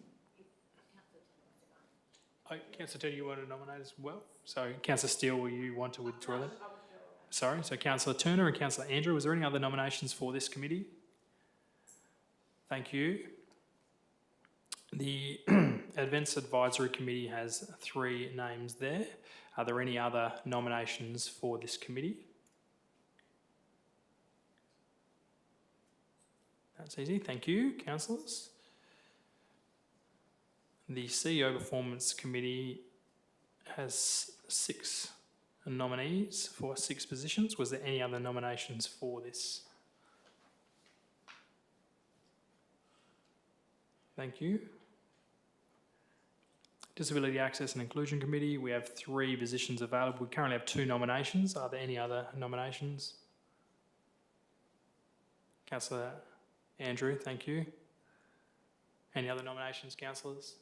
Councillor Councillor Turner, you want to nominate as well? So Councillor Steele, will you want to withdraw that? Sorry, so Councillor Turner and Councillor Andrew, was there any other nominations for this committee? Thank you. The Events Advisory Committee has 3 names there. Are there any other nominations for this committee? That's easy, thank you, councillors. The CEO Performance Committee has 6 nominees for 6 positions. Was there any other nominations for this? Thank you. Disability Access and Inclusion Committee, we have 3 positions available. We currently have 2 nominations. Are there any other nominations? Councillor Andrew, thank you. Any other nominations, councillors?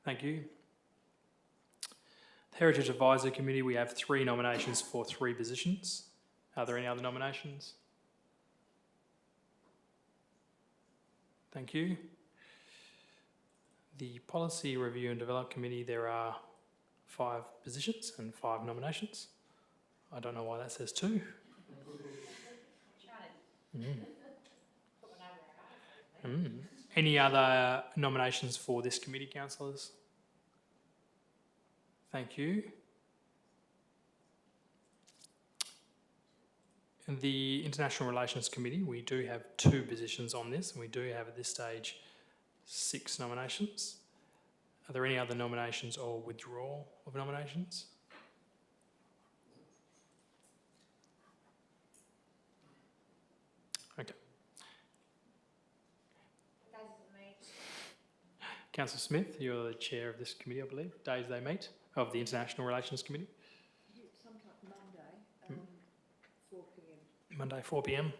Thank you. The Heritage Advisory Committee, we have 3 nominations for 3 positions. Are there any other nominations? Thank you. The Policy Review and Development Committee, there are 5 positions and 5 nominations. I don't know why that says 2. Any other nominations for this committee, councillors? Thank you. In the International Relations Committee, we do have 2 positions on this, and we do have at this stage 6 nominations. Are there any other nominations or withdrawal of nominations? Okay. Councillor Smith, you're the chair of this committee, I believe. Days they meet, of the International Relations Committee. Sometime Monday, 4 p.m. Monday, 4 p.m.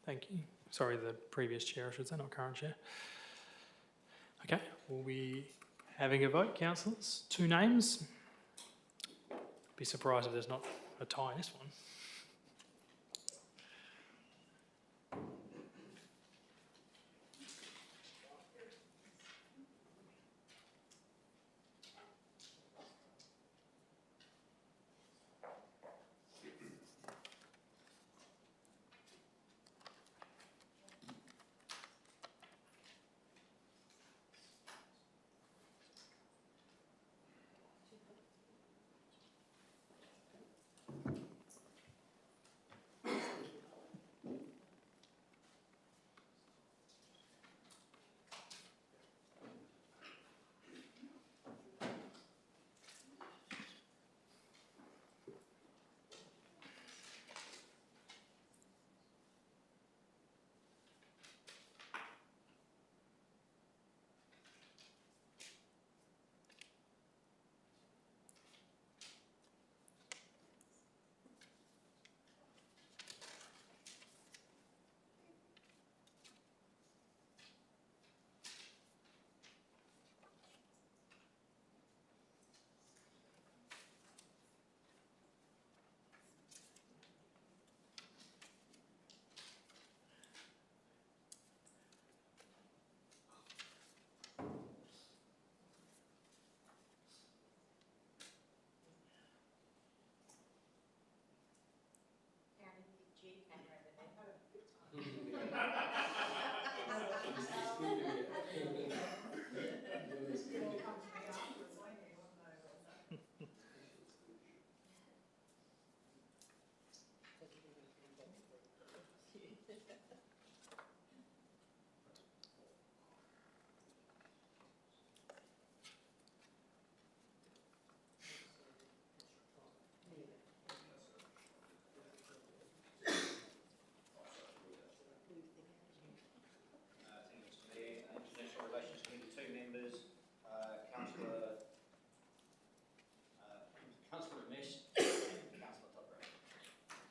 Thank you. Sorry, the previous chair, I should say, not current chair. Okay, we'll be having a vote, councillors. 2 names. Be surprised if there's not a tie in this one.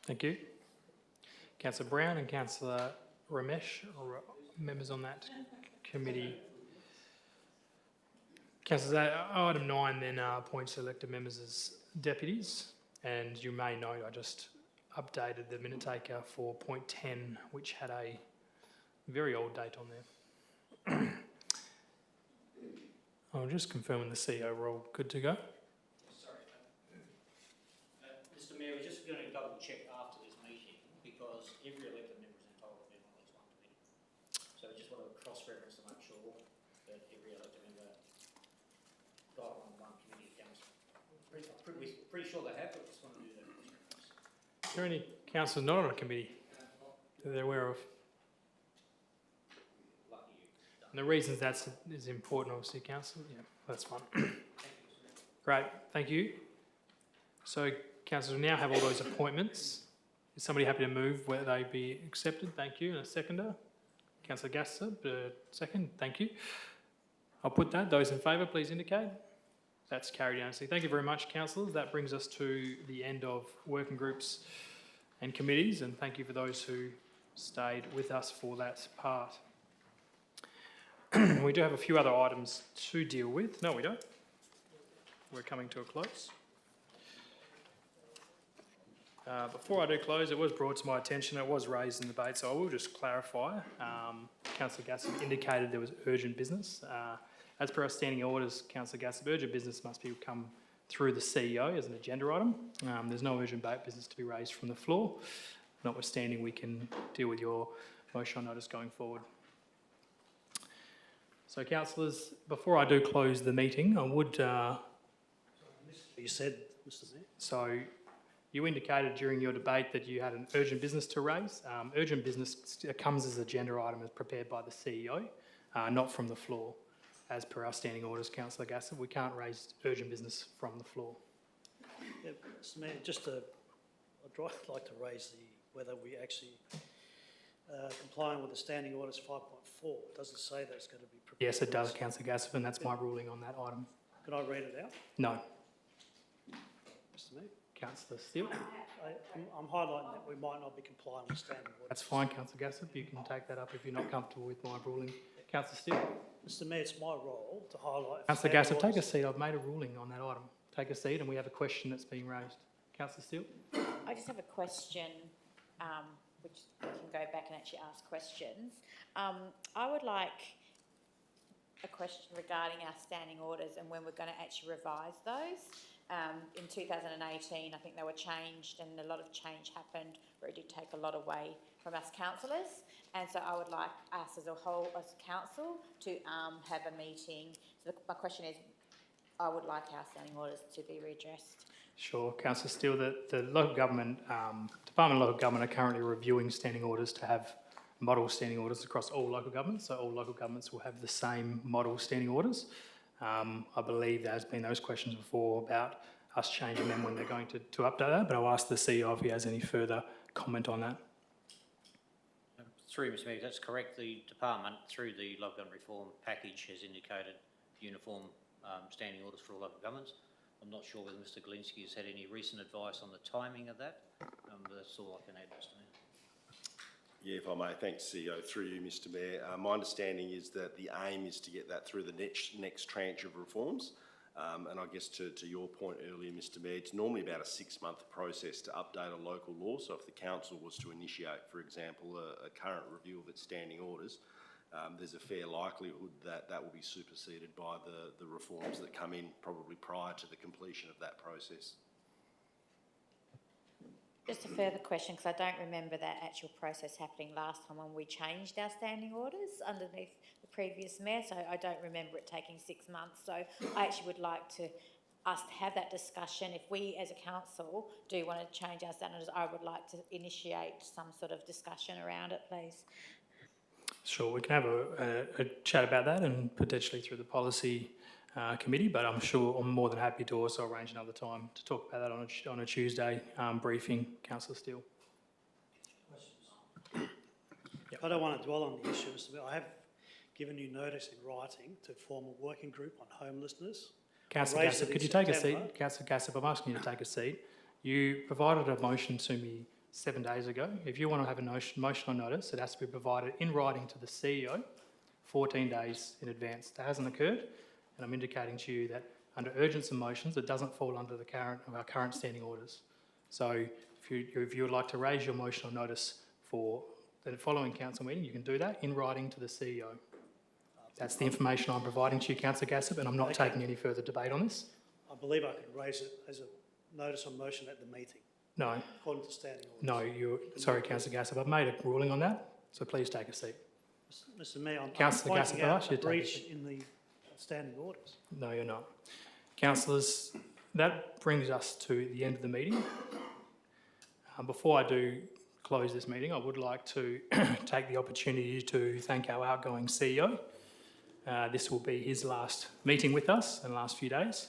Thank you. Councillor Brown and Councillor Ramesh are members on that committee. Councillors, item 9 then appoints elected members as deputies, and you may note I just updated the minute taker for point 10, which had a very old date on there. I'll just confirm when the CEO we're all good to go. Sorry, Mr Mayor, we're just going to double check after this meeting because every elected member is entitled to be on at least one committee. So we just want to cross-reference to make sure that every elected member got on one committee of council. We're pretty sure they have, but we just want to do that. Is there any councillors not on a committee that they're aware of? Lucky you. And the reasons that is important, obviously, council. Yeah, that's fine. Great, thank you. So, councillors, we now have all those appointments. Is somebody happy to move where they be accepted? Thank you. And a seconder? Councillor Gassab, second. Thank you. I'll put that. Those in favour, please indicate. That's carried unanimously. Thank you very much, councillors. That brings us to the end of working groups and committees, and thank you for those who stayed with us for that part. We do have a few other items to deal with. No, we don't. We're coming to a close. Before I do close, it was brought to my attention, it was raised in debate, so I will just clarify. Councillor Gassab indicated there was urgent business. As per our standing orders, Councillor Gassab, urgent business must come through the CEO as an agenda item. There's no urgent business to be raised from the floor. Notwithstanding, we can deal with your motion on notice going forward. So, councillors, before I do close the meeting, I would... You said, Mr Mayor? So, you indicated during your debate that you had an urgent business to raise. Urgent business comes as agenda item as prepared by the CEO, not from the floor. As per our standing orders, Councillor Gassab, we can't raise urgent business from the floor. Yeah, Mr Mayor, I'd like to raise whether we actually complying with the standing orders 5.4. It doesn't say that it's going to be prepared. Yes, it does, Councillor Gassab, and that's my ruling on that item. Can I read it out? No. Mr Mayor? Councillor Steele? I'm highlighting that we might not be complying with standing orders. That's fine, Councillor Gassab. You can take that up if you're not comfortable with my ruling. Councillor Steele? Mr Mayor, it's my role to highlight... Councillor Gassab, take a seat. I've made a ruling on that item. Take a seat and we have a question that's being raised. Councillor Steele? I just have a question, which we can go back and actually ask questions. I would like a question regarding our standing orders and when we're going to actually revise those. In 2018, I think they were changed and a lot of change happened where it did take a lot away from us councillors. And so I would like us as a whole, as a council, to have a meeting. So my question is, I would like our standing orders to be readdressed. Sure, Councillor Steele. The local government, Department of Local Government are currently reviewing standing orders to have model standing orders across all local governments. So all local governments will have the same model standing orders. I believe there has been those questions before about us changing them when they're going to update that, but I'll ask the CEO if he has any further comment on that. Through Mr Mayor, that's correct. The department, through the local government reform package, has indicated uniform standing orders for all local governments. I'm not sure whether Mr Galinsky has had any recent advice on the timing of that, but that's all I can add, Mr Mayor. Yeah, if I may, thanks CEO, through you Mr Mayor. My understanding is that the aim is to get that through the next tranche of reforms. And I guess to your point earlier, Mr Mayor, it's normally about a 6-month process to update a local law. So if the council was to initiate, for example, a current review of its standing orders, there's a fair likelihood that that will be superseded by the reforms that come in probably prior to the completion of that process. Just a further question, because I don't remember that actual process happening last time when we changed our standing orders underneath the previous mayor, so I don't remember it taking 6 months. So I actually would like us to have that discussion. If we as a council do want to change our standards, I would like to initiate some sort of discussion around it, please. Sure, we can have a chat about that and potentially through the policy committee, but I'm more than happy to also arrange another time to talk about that on a Tuesday briefing. Councillor Steele. Yep. I don't want to dwell on the issue, Mr Mayor. I have given you notice in writing to form a working group on homelessness. Councillor Gassab, could you take a seat? Councillor Gassab, I'm asking you to take a seat. You provided a motion to me 7 days ago. If you want to have a motion on notice, it has to be provided in writing to the CEO 14 days in advance. That hasn't occurred, and I'm indicating to you that under urgency motions, it doesn't fall under our current standing orders. So if you would like to raise your motion or notice for the following council meeting, you can do that in writing to the CEO. That's the information I'm providing to you, Councillor Gassop, and I'm not taking any further debate on this. I believe I could raise it as a notice of motion at the meeting, No, according to standing orders. sorry, Councillor Gassop, I've made a ruling on that, so please take a seat. Mr Mayor, I'm Councillor pointing Gassop, I out asked you a to take a breach seat. in the standing orders. No, you're not. Councillors, that brings us to the end of the meeting. Before I do close this meeting, I would like to take the opportunity to thank our outgoing CEO. This will be his last meeting with us in the last few days.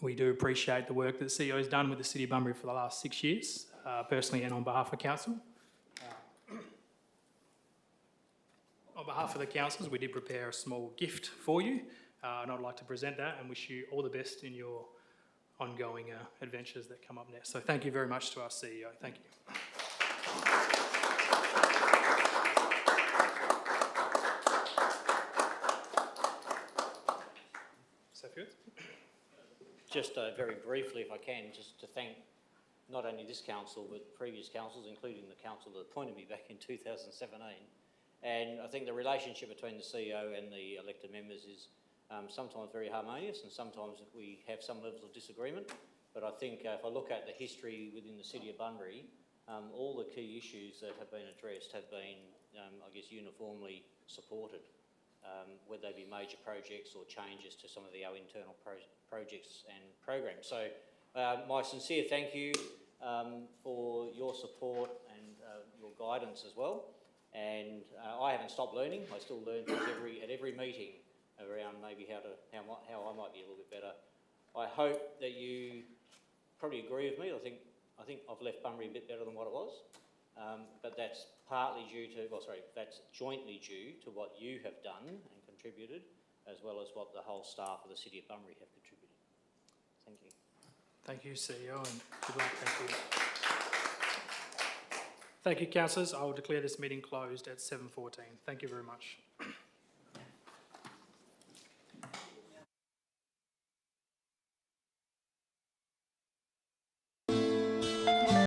We do appreciate the work that the CEO has done with the City of Bunbury for the last 6 years, personally and on behalf of Council. On behalf of the councillors, we did prepare a small gift for you, and I'd like to present that and wish you all the best in your ongoing adventures that come up next. So thank you very much to our CEO. Thank you. Saffield? Just very briefly, if I can, just to thank not only this council, but previous councils, including the council that appointed me back in 2017. And I think the relationship between the CEO and the elected members is sometimes very harmonious, and sometimes we have some levels of disagreement. But I think if I look at the history within the City of Bunbury, all the key issues that have been addressed have been, I guess, uniformly supported, whether they be major projects or changes to some of our internal projects and programs. So my sincere thank you for your support and your guidance as well. And I haven't stopped learning. I still learn things at every meeting around maybe how I might be a little bit better. I hope that you probably agree with me. I think I've left Bunbury a bit better than what it was, but that's partly due to, that's jointly due to what you have done and contributed, as well as what the whole staff of the City of Bunbury have contributed. Thank you. Thank you, CEO, and good luck. Thank you. Thank you, councillors. I will declare this meeting closed at 7:14. Thank you very much.